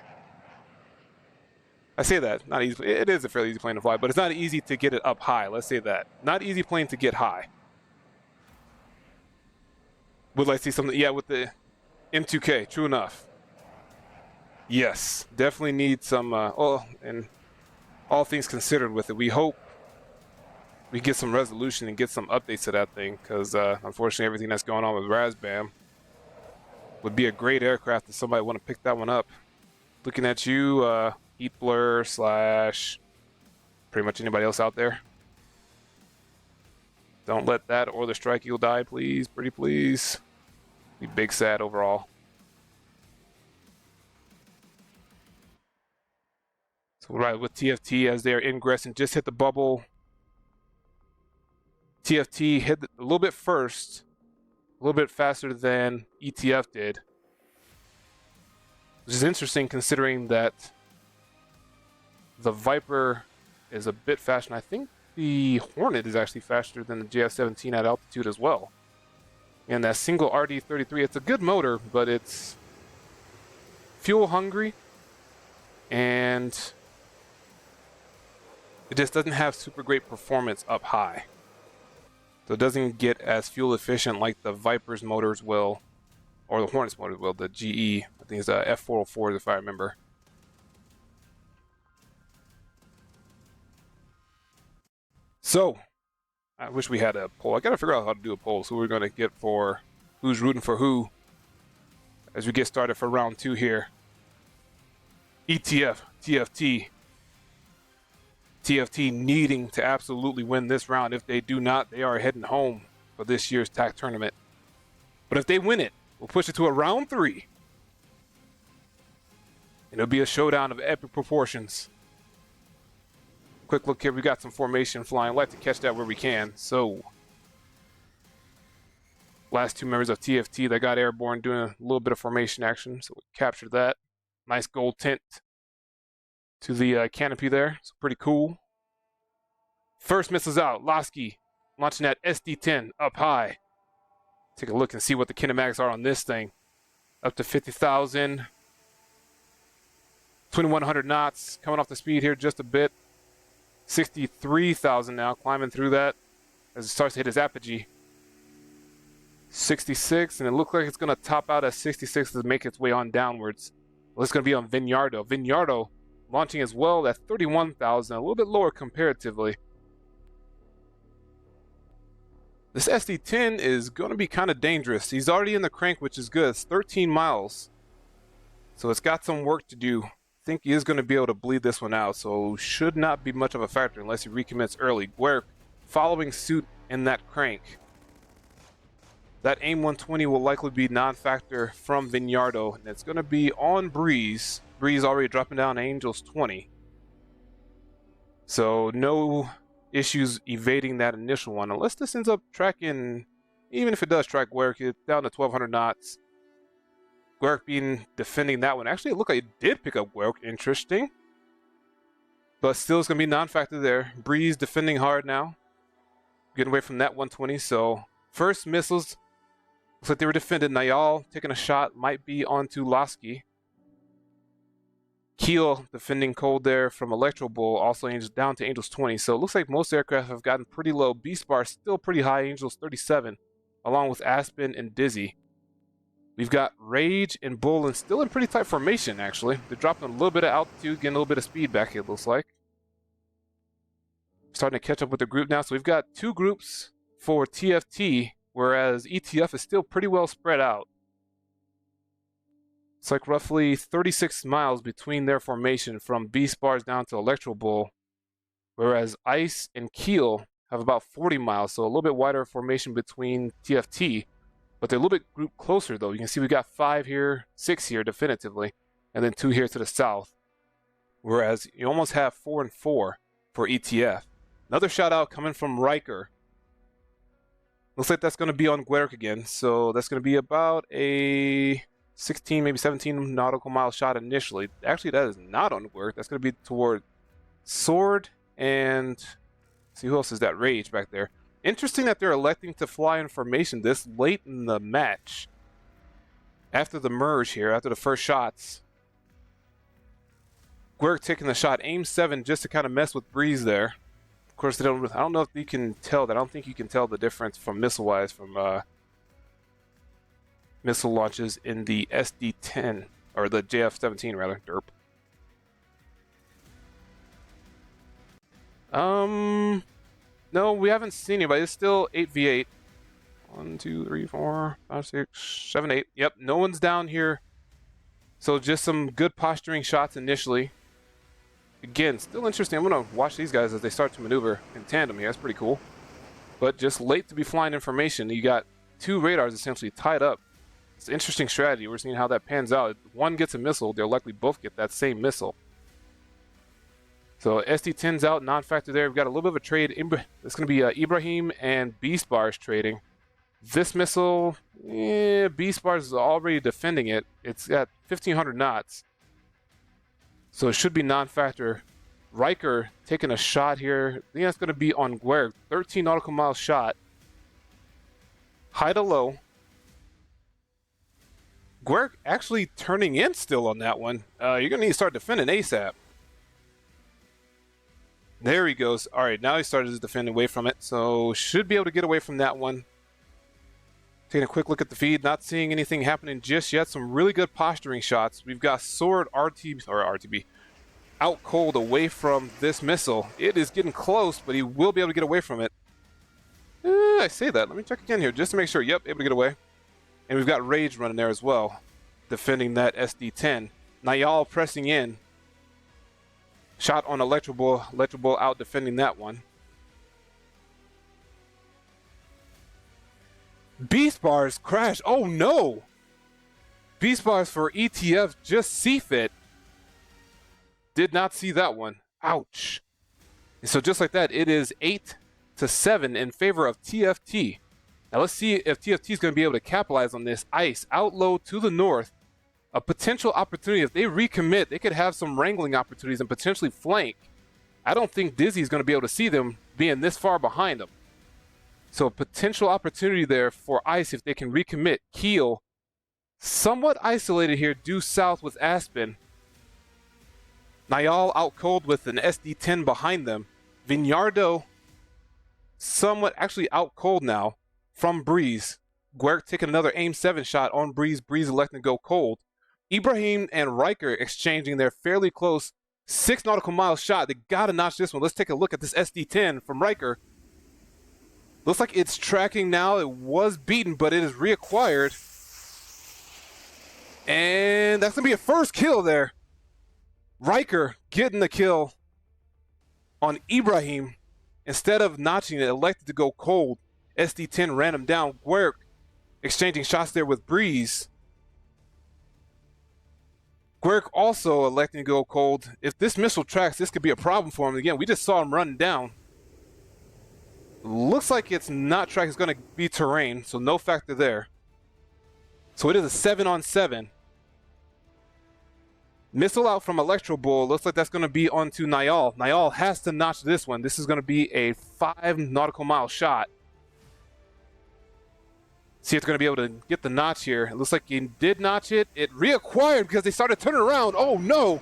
I say that, not easy. It is a fairly easy plane to fly, but it's not easy to get it up high. Let's say that. Not easy plane to get high. Would like to see something, yeah, with the M2K, true enough. Yes, definitely need some, and all things considered with it, we hope we get some resolution and get some updates to that thing, because unfortunately everything that's going on with Razbam would be a great aircraft if somebody want to pick that one up. Looking at you, Heat Blur / pretty much anybody else out there. Don't let that or the Strike Eagle die, please, pretty please. Be big sad overall. So right with TFT as they're ingressing, just hit the bubble. TFT hit a little bit first, a little bit faster than ETF did, which is interesting considering that the Viper is a bit faster. And I think the Hornet is actually faster than the JF-17 at altitude as well. And that single RD-33, it's a good motor, but it's fuel hungry, and it just doesn't have super great performance up high. So it doesn't get as fuel efficient like the Viper's motors will, or the Hornet's motors will, the GE, I think it's F404s if I remember. So, I wish we had a poll. I gotta figure out how to do a poll, so we're gonna get for who's rooting for who as we get started for round 2 here. ETF, TFT. TFT needing to absolutely win this round. If they do not, they are heading home for this year's TACT tournament. But if they win it, we'll push it to a round 3. And it'll be a showdown of epic proportions. Quick look here, we got some formation flying. I'd like to catch that where we can. So, last 2 members of TFT that got airborne doing a little bit of formation action. So we captured that. Nice gold tint to the canopy there. So pretty cool. First missiles out. Lasky launching that SD-10 up high. Take a look and see what the kinematics are on this thing. Up to 50,000. 2,100 knots. Coming off the speed here just a bit. 63,000 now, climbing through that as it starts to hit his apogee. 66, and it looks like it's going to top out at 66 to make its way on downwards. Well, it's going to be on Vignardo. Vignardo launching as well at 31,000, a little bit lower comparatively. This SD-10 is going to be kind of dangerous. He's already in the crank, which is good. It's 13 miles. So it's got some work to do. I think he is going to be able to bleed this one out, so should not be much of a factor unless he recommits early. Guerk following suit in that crank. That AIM 120 will likely be non-factor from Vignardo, and it's going to be on Breeze. Breeze already dropping down Angels 20. So no issues evading that initial one, unless this ends up tracking, even if it does track Guerk, it's down to 1,200 knots. Guerk defending that one. Actually, it looked like it did pick up Guerk. Interesting. But still, it's going to be non-factor there. Breeze defending hard now. Getting away from that 120. So, first missiles. Looks like they were defended. Nayal taking a shot. Might be onto Lasky. Keel defending cold there from Electro Bull. Also Angels down to Angels 20. So, it looks like most aircraft have gotten pretty low. Beast Bar still pretty high. Angels 37. Along with Aspen and Dizzy. We've got Rage and Bull and still in pretty tight formation, actually. They're dropping a little bit of altitude, getting a little bit of speed back, it looks like. Starting to catch up with the group now. So we've got 2 groups for TFT, whereas ETF is still pretty well spread out. It's like roughly 36 miles between their formation from Beast Bars down to Electro Bull, whereas Ice and Keel have about 40 miles, so a little bit wider formation between TFT. But they're a little bit grouped closer, though. You can see we got 5 here, 6 here, definitively, and then 2 here to the south. Whereas you almost have 4 and 4 for ETF. Another shout out coming from Riker. Looks like that's going to be on Guerk again. So that's going to be about a 16, maybe 17 nautical mile shot initially. Actually, that is not on Guerk. That's going to be toward Sword and... see, who else is that? Rage back there. Interesting that they're electing to fly in formation this late in the match. after the merge here, after the first shots, Guerk taking the shot, aim 7 just to kind of mess with Breeze there. Of course, I don't know if you can tell that. I don't think you can tell the difference from missile-wise from missile launches in the SD-10, or the JF-17 rather, derp. No, we haven't seen anybody. It's still 8v8. 1, 2, 3, 4, 5, 6, 7, 8. Yep, no one's down here. So just some good posturing shots initially. Again, still interesting. I'm going to watch these guys as they start to maneuver in tandem here. That's pretty cool. But just late to be flying information. You got 2 radars essentially tied up. It's an interesting strategy. We're seeing how that pans out. If one gets a missile, they'll likely both get that same missile. So SD-10's out, non-factor there. We've got a little bit of a trade. It's going to be Ibrahim and Beast Bars trading. This missile, Beast Bars is already defending it. It's at 1,500 knots. So it should be non-factor. Riker taking a shot here. I think that's going to be on Guerk. 13 nautical mile shot. High to low. Guerk actually turning in still on that one. You're going to need to start defending ASAP. There he goes. All right, now he started to defend away from it. So should be able to get away from that one. Taking a quick look at the feed, not seeing anything happening just yet. Some really good posturing shots. We've got Sword RTB out cold away from this missile. It is getting close, but he will be able to get away from it. I say that. Let me check again here just to make sure. Yep, able to get away. And we've got Rage running there as well, defending that SD-10. Nayal pressing in. Shot on Electroball. Electroball out defending that one. Beast Bars crash. Oh no! Beast Bars for ETF just see-fit. Did not see that one. Ouch. And so just like that, it is 8-7 in favor of TFT. Now let's see if TFT is going to be able to capitalize on this. Ice out low to the north. A potential opportunity. If they recommit, they could have some wrangling opportunities and potentially flank. I don't think Dizzy is going to be able to see them being this far behind them. So a potential opportunity there for Ice if they can recommit. Keel, somewhat isolated here, due south with Aspen. Nayal out cold with an SD-10 behind them. Vignardo, somewhat actually out cold now from Breeze. Guerk taking another aim 7 shot on Breeze. Breeze electing to go cold. Ibrahim and Riker exchanging their fairly close 6 nautical mile shot. They gotta notch this one. Let's take a look at this SD-10 from Riker. Looks like it's tracking now. It was beaten, but it is reacquired. And that's gonna be a first kill there. Riker getting the kill on Ibrahim. Instead of notching it, elected to go cold. SD-10 ran him down. Guerk exchanging shots there with Breeze. Guerk also electing to go cold. If this missile tracks, this could be a problem for him. Again, we just saw him run down. Looks like it's not tracked. It's going to be terrain, so no factor there. So it is a 7-on-7. Missile out from Electro Bull. Looks like that's going to be onto Nayal. Nayal has to notch this one. This is going to be a 5 nautical mile shot. See if it's going to be able to get the notch here. It looks like he did notch it. It reacquired because they started turning around. Oh, no.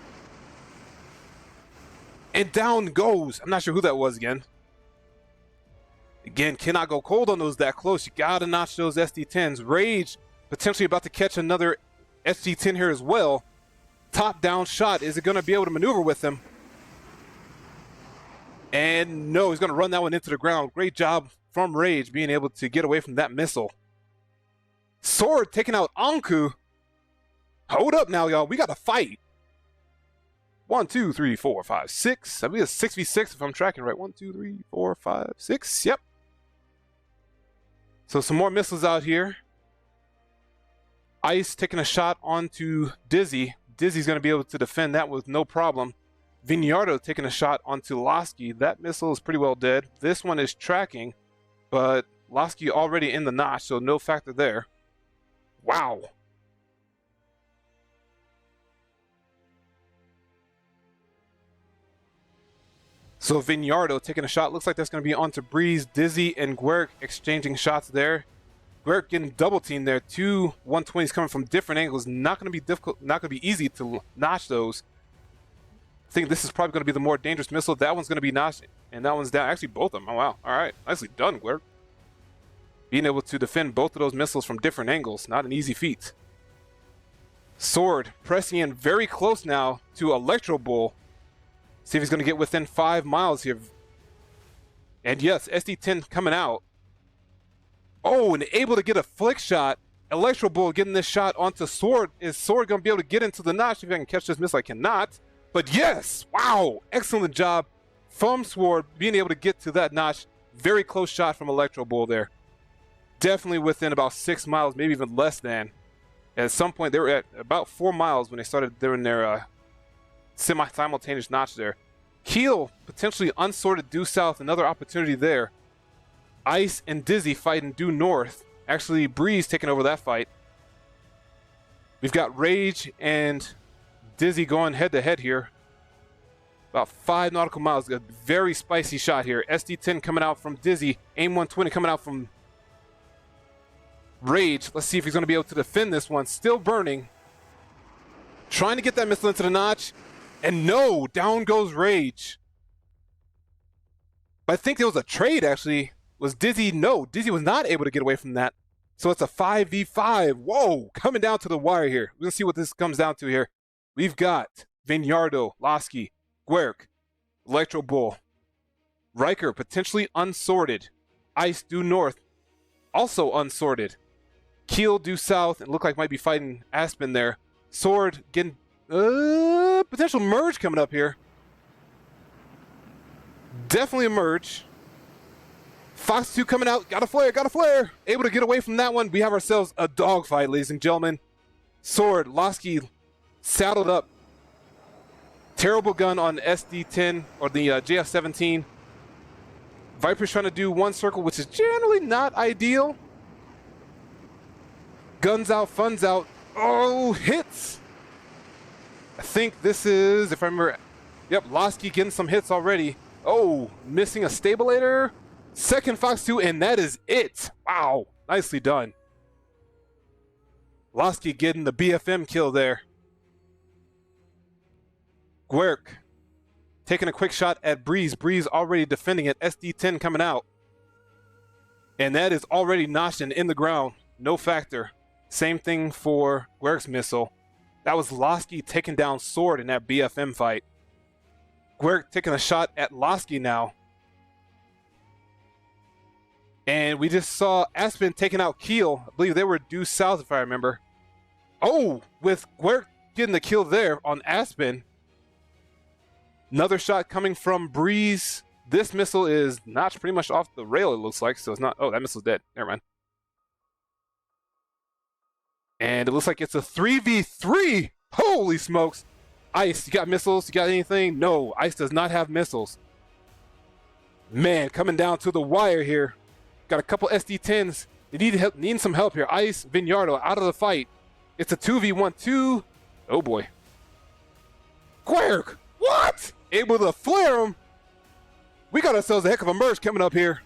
And down goes. I'm not sure who that was again. Again, cannot go cold on those that close. You got to notch those SD-10s. Rage potentially about to catch another SD-10 here as well. Top down shot. Is it going to be able to maneuver with him? And no, he's going to run that one into the ground. Great job from Rage being able to get away from that missile. Sword taking out Anku. Hold up now, y'all. We got to fight. 1, 2, 3, 4, 5, 6. I believe it's 6v6 if I'm tracking right. 1, 2, 3, 4, 5, 6. Yep. So some more missiles out here. Ice taking a shot onto Dizzy. Dizzy's going to be able to defend that with no problem. Vignardo taking a shot onto Lasky. That missile is pretty well dead. This one is tracking, but Lasky already in the notch, so no factor there. Wow. So Vignardo taking a shot. Looks like that's going to be onto Breeze. Dizzy and Guerk exchanging shots there. Guerk getting double teamed there. Two 120s coming from different angles. Not going to be difficult. Not going to be easy to notch those. I think this is probably going to be the more dangerous missile. That one's going to be notched, and that one's down. Actually, both of them. Oh, wow. All right. Nicely done, Guerk. Being able to defend both of those missiles from different angles. Not an easy feat. Sword pressing in very close now to Electro Bull. See if he's going to get within 5 miles here. And yes, SD10 coming out. Oh, and able to get a flick shot. Electro Bull getting this shot onto Sword. Is Sword going to be able to get into the notch? If I can catch this missile, I cannot. But yes, wow, excellent job from Sword being able to get to that notch. Very close shot from Electro Bull there. Definitely within about 6 miles, maybe even less than. At some point, they were at about 4 miles when they started doing their simultaneous notch there. Keel, potentially unsorted due south, another opportunity there. Ice and Dizzy fighting due north. Actually, Breeze taking over that fight. We've got Rage and Dizzy going head-to-head here. About 5 nautical miles. A very spicy shot here. SD10 coming out from Dizzy. AIM 120 coming out from Rage. Let's see if he's going to be able to defend this one. Still burning. Trying to get that missile into the notch. And no, down goes Rage. But I think there was a trade, actually. Was Dizzy? No, Dizzy was not able to get away from that. So it's a 5v5. Whoa, coming down to the wire here. We're going to see what this comes down to here. We've got Vignardo, Lasky, Guerk, Electro Bull, Riker, potentially unsorted. Ice due north, also unsorted. Keel due south, and look like might be fighting Aspen there. Sword getting potential merge coming up here. Definitely a merge. Fox 2 coming out, got a flare. Able to get away from that one. We have ourselves a dogfight, ladies and gentlemen. Sword, Lasky saddled up. Terrible gun on SD10 or the JF-17. Viper's trying to do one circle, which is generally not ideal. Guns out, funds out. Oh, hits. I think this is, if I remember, yep, Lasky getting some hits already. Oh, missing a stabilator. Second Fox 2, and that is it. Wow, nicely done. Lasky getting the BFM kill there. Guerk taking a quick shot at Breeze. Breeze already defending it. SD10 coming out. And that is already notched and in the ground. No factor. Same thing for Guerk's missile. That was Lasky taking down Sword in that BFM fight. Guerk taking a shot at Lasky now. And we just saw Aspen taking out Keel. I believe they were due south, if I remember. Oh, with Guerk getting the kill there on Aspen. Another shot coming from Breeze. This missile is notched pretty much off the rail, it looks like. So it's not... Oh, that missile's dead. Never mind. And it looks like it's a 3v3. Holy smokes. Ice, you got missiles? You got anything? No, Ice does not have missiles. Man, coming down to the wire here. Got a couple SD10s. They need some help here. Ice, Vignardo out of the fight. It's a 2v1-2. Oh boy. Guerk! What? Able to flare him. We got ourselves a heck of a merge coming up here.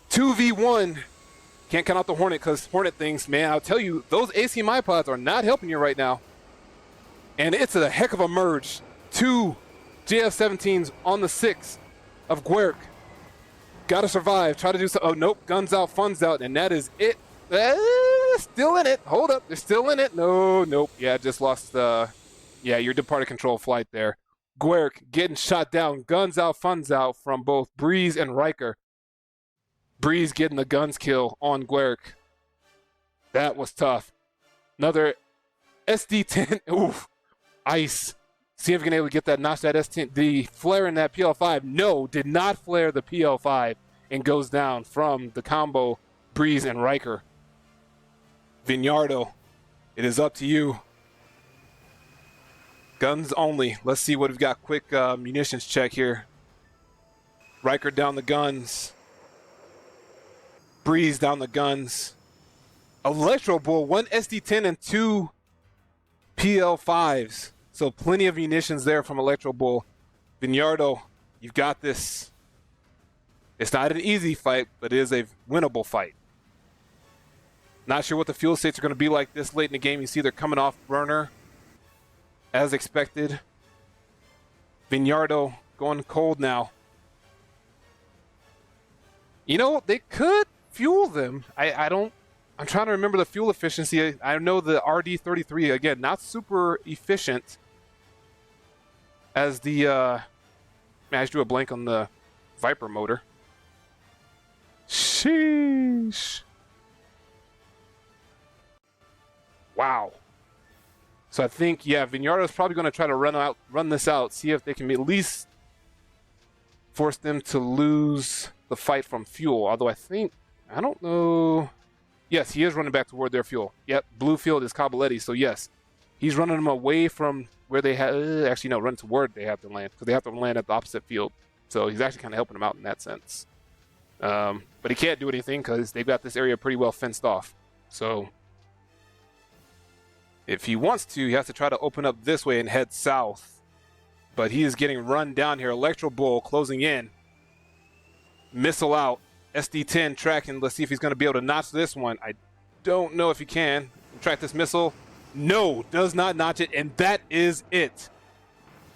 2v1. Can't count out the Hornet because Hornet things, man, I'll tell you, those ACMI pods are not helping you right now. And it's a heck of a merge. 2 JF-17s on the 6 of Guerk. Gotta survive. Try to do so. Oh, nope. Guns out, funds out. And that is it. Still in it. Hold up. They're still in it. No, nope. Yeah, just lost yeah, your departed control flight there. Guerk getting shot down. Guns out, funds out from both Breeze and Riker. Breeze getting the guns kill on Guerk. That was tough. Another SD10. Oof. Ice. See if we can able to get that notch, that S10. The flare in that PL5. No, did not flare the PL5 and goes down from the combo Breeze and Riker. Vignardo, it is up to you. Guns only. Let's see what we've got. Quick munitions check here. Riker down the guns. Breeze down the guns. Electro Bull, 1 SD10 and 2 PL5s. So plenty of munitions there from Electro Bull. Vignardo, you've got this. It's not an easy fight, but it is a winnable fight. Not sure what the fuel states are going to be like this late in the game. You see they're coming off burner as expected. Vignardo going cold now. You know, they could fuel them. I'm trying to remember the fuel efficiency. I know the RD33, again, not super efficient as the, man, I just drew a blank on the Viper motor. Sheesh. Wow. So I think, yeah, Vignardo's probably going to try to run this out, see if they can at least force them to lose the fight from fuel. Although I don't know. Yes, he is running back toward their fuel. Yep, blue field is Caballetti, so yes. He's running them away from where they have, actually no, run toward they have to land, because they have to land at the opposite field. So he's actually kind of helping them out in that sense. But he can't do anything because they've got this area pretty well fenced off. So if he wants to, he has to try to open up this way and head south. But he is getting run down here. Electro Bull closing in. Missile out. SD10 tracking. Let's see if he's going to be able to notch this one. I don't know if he can. Track this missile. No, does not notch it. And that is it.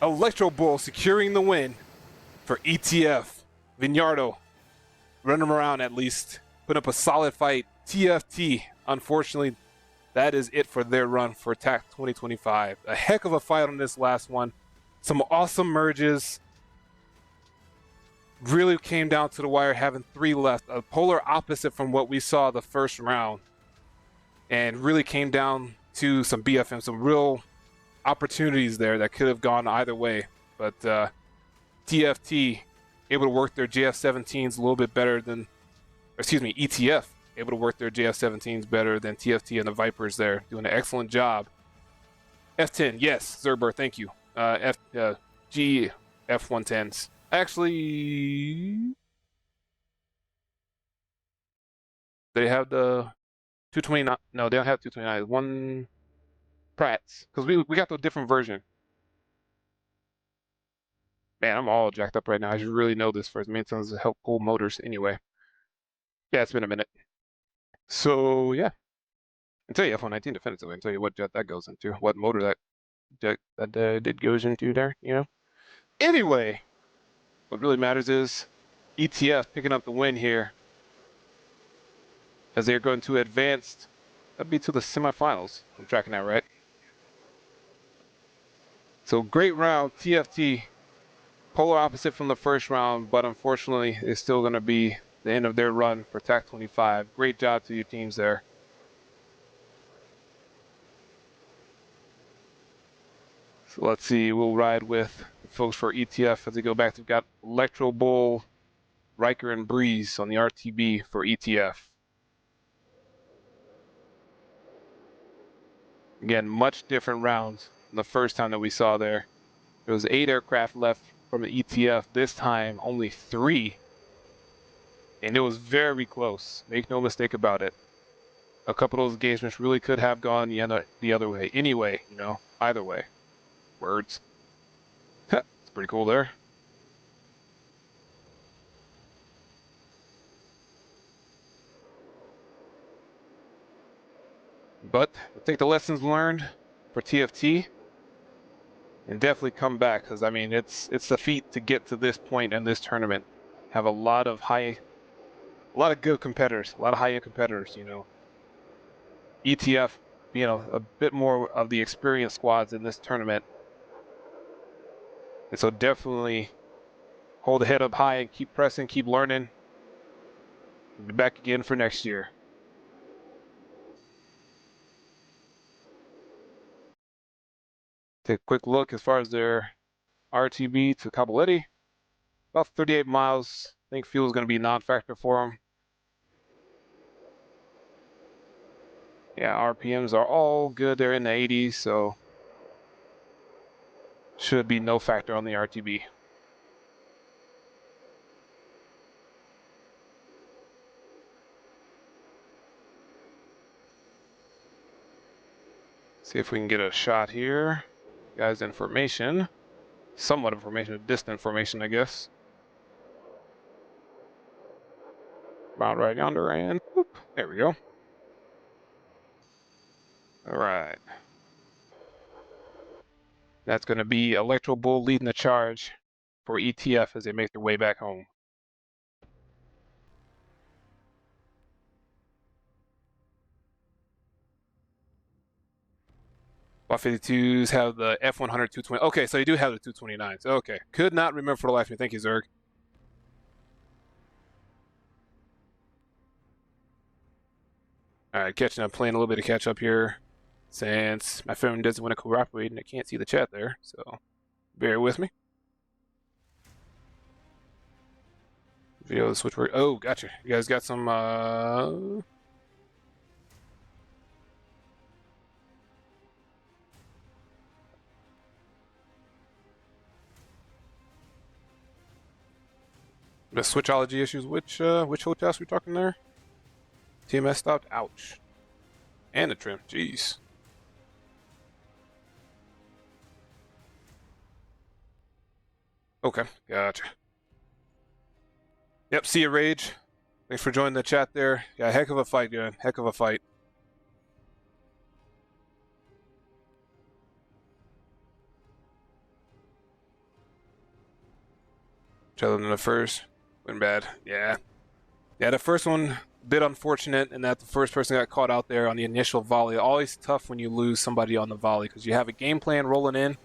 Electro Bull securing the win for ETF. Vignardo running him around at least. Put up a solid fight. TFT, unfortunately, that is it for their run for TACT 2025. A heck of a fight on this last one. Some awesome merges. Really came down to the wire, having 3 left. A polar opposite from what we saw the first round. And really came down to some BFM, some real opportunities there that could have gone either way. But TFT able to work their JF-17s a little bit better than, excuse me, ETF able to work their JF-17s better than TFT and the Vipers there. Doing an excellent job. F10, yes, Zerber, thank you. G F-110s. Actually, they have the 229. No, they don't have 229. One Pratt's, because we got the different version. Man, I'm all jacked up right now. I should really know this first. Maintenance to help pull motors anyway. Yeah, it's been a minute. So yeah, I'll tell you F-119 definitively. I'll tell you what jet that goes into, what motor that jet goes into there. You know. Anyway. What really matters is ETF picking up the win here as they're going to advance. That'd be to the semifinals. I'm tracking that right. So great round, TFT. Polar opposite from the first round, but unfortunately it's still going to be the end of their run for TACT 25. Great job to your teams there. So let's see, we'll ride with the folks for ETF as they go back. They've got Electro Bull, Riker, and Breeze on the RTB for ETF. Again, much different rounds than the first time that we saw there. There was 8 aircraft left from the ETF. This time, only 3. And it was very close. Make no mistake about it. A couple of those engagements really could have gone the other way. Anyway, you know, either way. Words. It's pretty cool there. But we'll take the lessons learned for TFT and definitely come back, because I mean it's a feat to get to this point in this tournament. Have a lot of good competitors, a lot of high-end competitors, you know. ETF, you know, a bit more of the experienced squads in this tournament. And so definitely hold the head up high and keep pressing, keep learning. We'll be back again for next year. Take a quick look as far as their RTB to Caballetti. About 38 miles. I think fuel is going to be a non-factor for them. Yeah, RPMs are all good. They're in the 80s, so should be no factor on the RTB. See if we can get a shot here. Guys, information. Somewhat information, distant information, I guess. About right yonder, and whoop, there we go. All right. That's going to be Electro Bull leading the charge for ETF as they make their way back home. Lot 52s have the F100 220. Okay, so you do have the 229s. Okay. Could not remember for the life of me. Thank you, Zerg. All right, catching up, playing a little bit of catch up here since my phone doesn't want to cooperate and I can't see the chat there, so bear with me. Video switch word. Oh, gotcha. You guys got some the switchology issues. Which hotels we talking there? TMS stopped. Ouch. And the trim. Jeez. Okay, gotcha. Yep, see you, Rage. Thanks for joining the chat there. Yeah, heck of a fight, dude. Heck of a fight. Other than the first. Went bad. Yeah. Yeah, the first one, a bit unfortunate in that the first person got caught out there on the initial volley. Always tough when you lose somebody on the volley because you have a game plan rolling in,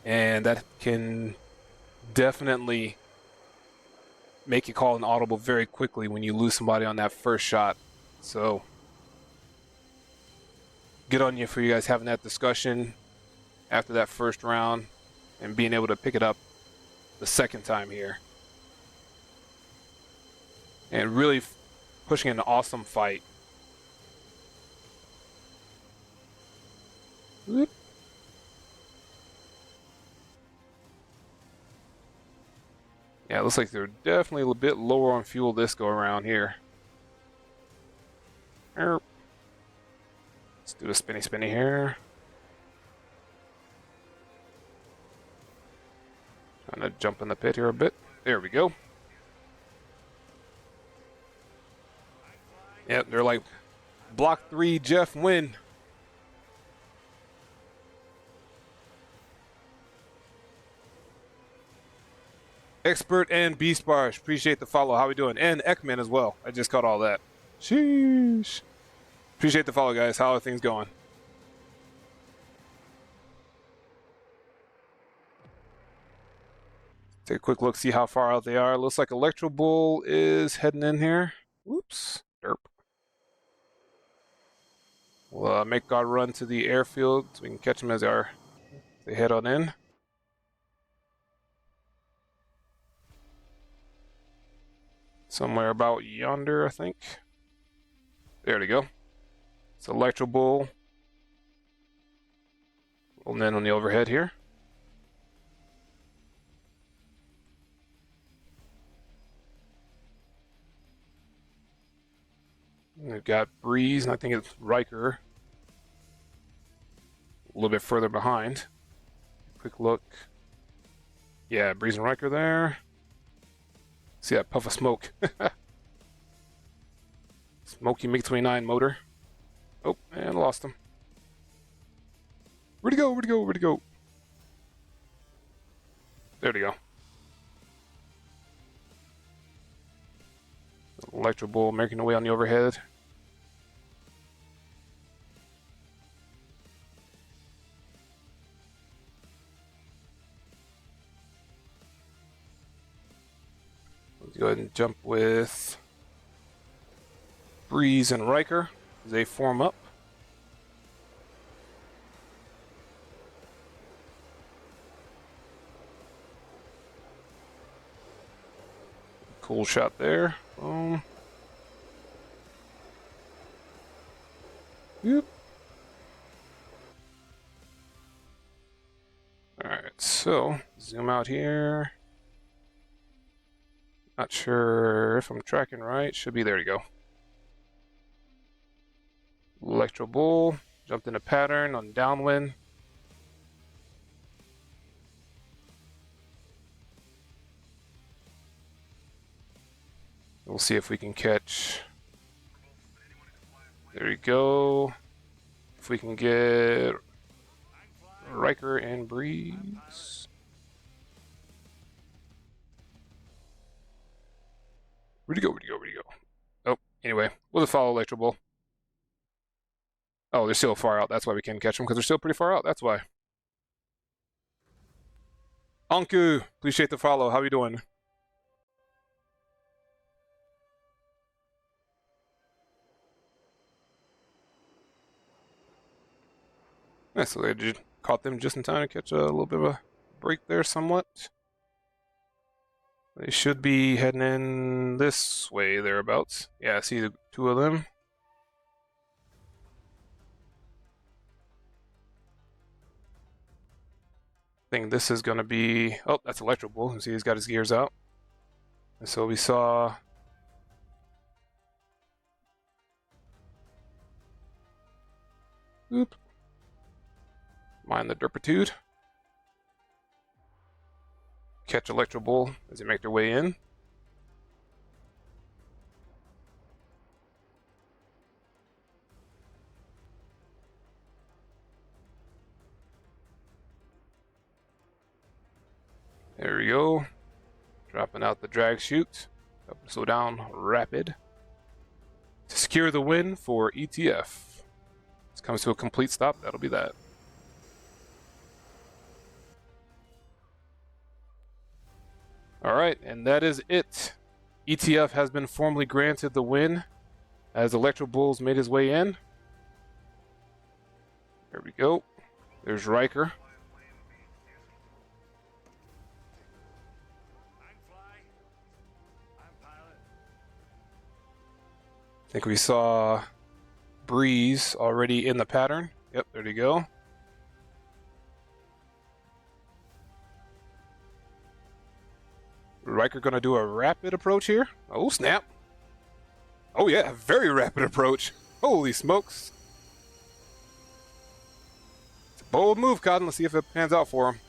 and that can definitely make you call an audible very quickly when you lose somebody on that first shot. So, good on you for you guys having that discussion after that first round and being able to pick it up the second time here. And really pushing an awesome fight. Whoop. Yeah, it looks like they're definitely a bit lower on fuel this go around here. Let's do a spinny here. Trying to jump in the pit here a bit. There we go. Yep, they're like block 3, Jeff, win. Expert and Beast Bars, appreciate the follow. How we doing? And Ekman as well. I just caught all that. Sheesh. Appreciate the follow, guys. How are things going? Take a quick look, see how far out they are. Looks like Electro Bull is heading in here. Whoops. Derp. We'll make our run to the airfield so we can catch them as they head on in. Somewhere about yonder, I think. There we go. It's Electro Bull. Rolling in on the overhead here. We've got Breeze, and I think it's Riker. A little bit further behind. Quick look. Yeah, Breeze and Riker there. See that puff of smoke. Smoky MiG-29 motor. Oh, and lost him. Where'd he go? Where'd he go? Where'd he go? There we go. Electro Bull making their way on the overhead. Let's go ahead and jump with Breeze and Riker as they form up. Cool shot there. Boom. Yep. Alright, so zoom out here. Not sure if I'm tracking right. Should be. There you go. Electro Bull jumped into pattern on downwind. We'll see if we can catch. There you go. If we can get Riker and Breeze. Where'd he go? Where'd he go? Where'd he go? Oh, anyway, we'll just follow Electro Bull. Oh, they're still far out. That's why we can't catch them, because they're still pretty far out. That's why. Anku, appreciate the follow. How you doing? Nice, so they just caught them just in time to catch a little bit of a break there somewhat. They should be heading in this way, thereabouts. Yeah, I see the two of them. I think this is going to be... Oh, that's Electro Bull. You see he's got his gears out. And so we saw... Oop. Mind the derpitude. Catch Electro Bull as they make their way in. There we go. Dropping out the drag chute. Slow down rapid. To secure the win for ETF. This comes to a complete stop. That'll be that. Alright, and that is it. ETF has been formally granted the win as Electro Bull's made his way in. There we go. There's Riker. I think we saw Breeze already in the pattern. Yep, there you go. Riker gonna do a rapid approach here. Oh, snap. Oh, yeah, very rapid approach. Holy smokes. It's a bold move, Cotton. Let's see if it pans out for him.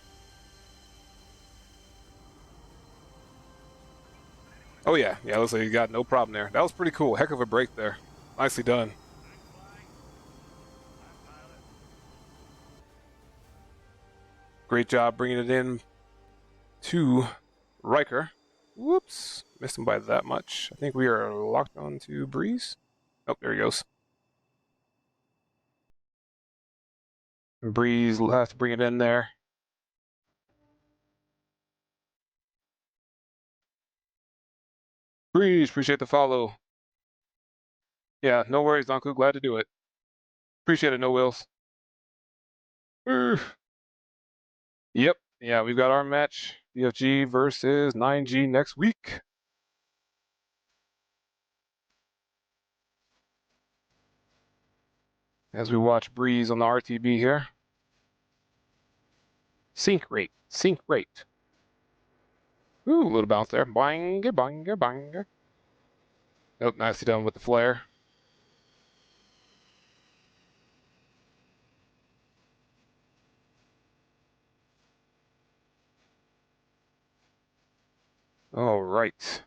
Oh, yeah. Yeah, looks like he got no problem there. That was pretty cool. Heck of a break there. Nicely done. Great job bringing it in to Riker. Whoops. Missed him by that much. I think we are locked on to Breeze. Oh, there he goes. Breeze will have to bring it in there. Breeze, appreciate the follow. Yeah, no worries, Uncle. Glad to do it. Appreciate it, No Wills. Yep. Yeah, we've got our match. DFG versus 9G next week. As we watch Breeze on the RTB here. Sync rate. Sync rate. Ooh, a little bounce there. Banger, banger, banger. Nope, nicely done with the flare. All right.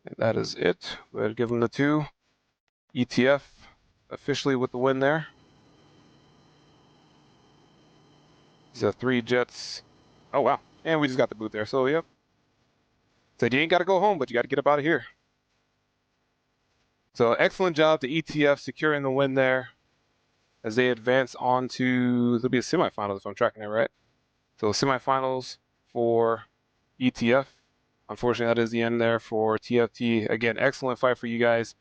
And that is it. We'll give them the 2. ETF officially with the win there. These are 3 jets. Oh, wow. And we just got the boot there. So, yep. Said you ain't got to go home, but you got to get up out of here. So, excellent job to ETF securing the win there as they advance on to, there'll be a semifinals if I'm tracking that right. So, semifinals for ETF. Unfortunately, that is the end there for TFT. Again, excellent fight for you guys.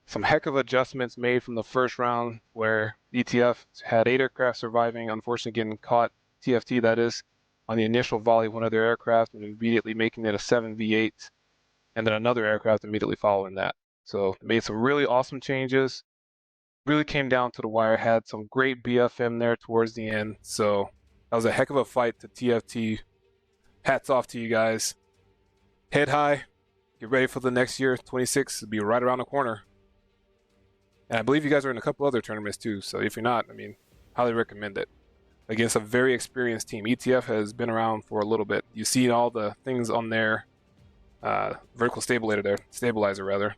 Some heck of adjustments made from the first round where ETF had 8 aircraft surviving, unfortunately getting caught, TFT that is, on the initial volley of one of their aircraft and immediately making it a 7v8, and then another aircraft immediately following that. So made some really awesome changes. Really came down to the wire, had some great BFM there towards the end. So that was a heck of a fight to TFT. Hats off to you guys. Head high. Get ready for the next year. 26 will be right around the corner. And I believe you guys are in a couple other tournaments too. So if you're not, I mean, highly recommend it. Against a very experienced team. ETF has been around for a little bit. You've seen all the things on their vertical stabilizer rather.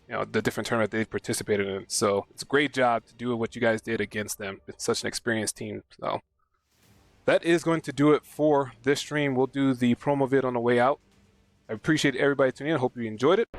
You know, the different tournament they've participated in. So it's a great job to do what you guys did against them. It's such an experienced team. So that is going to do it for this stream. We'll do the promo vid on the way out. I appreciate everybody tuning in. I hope you enjoyed it.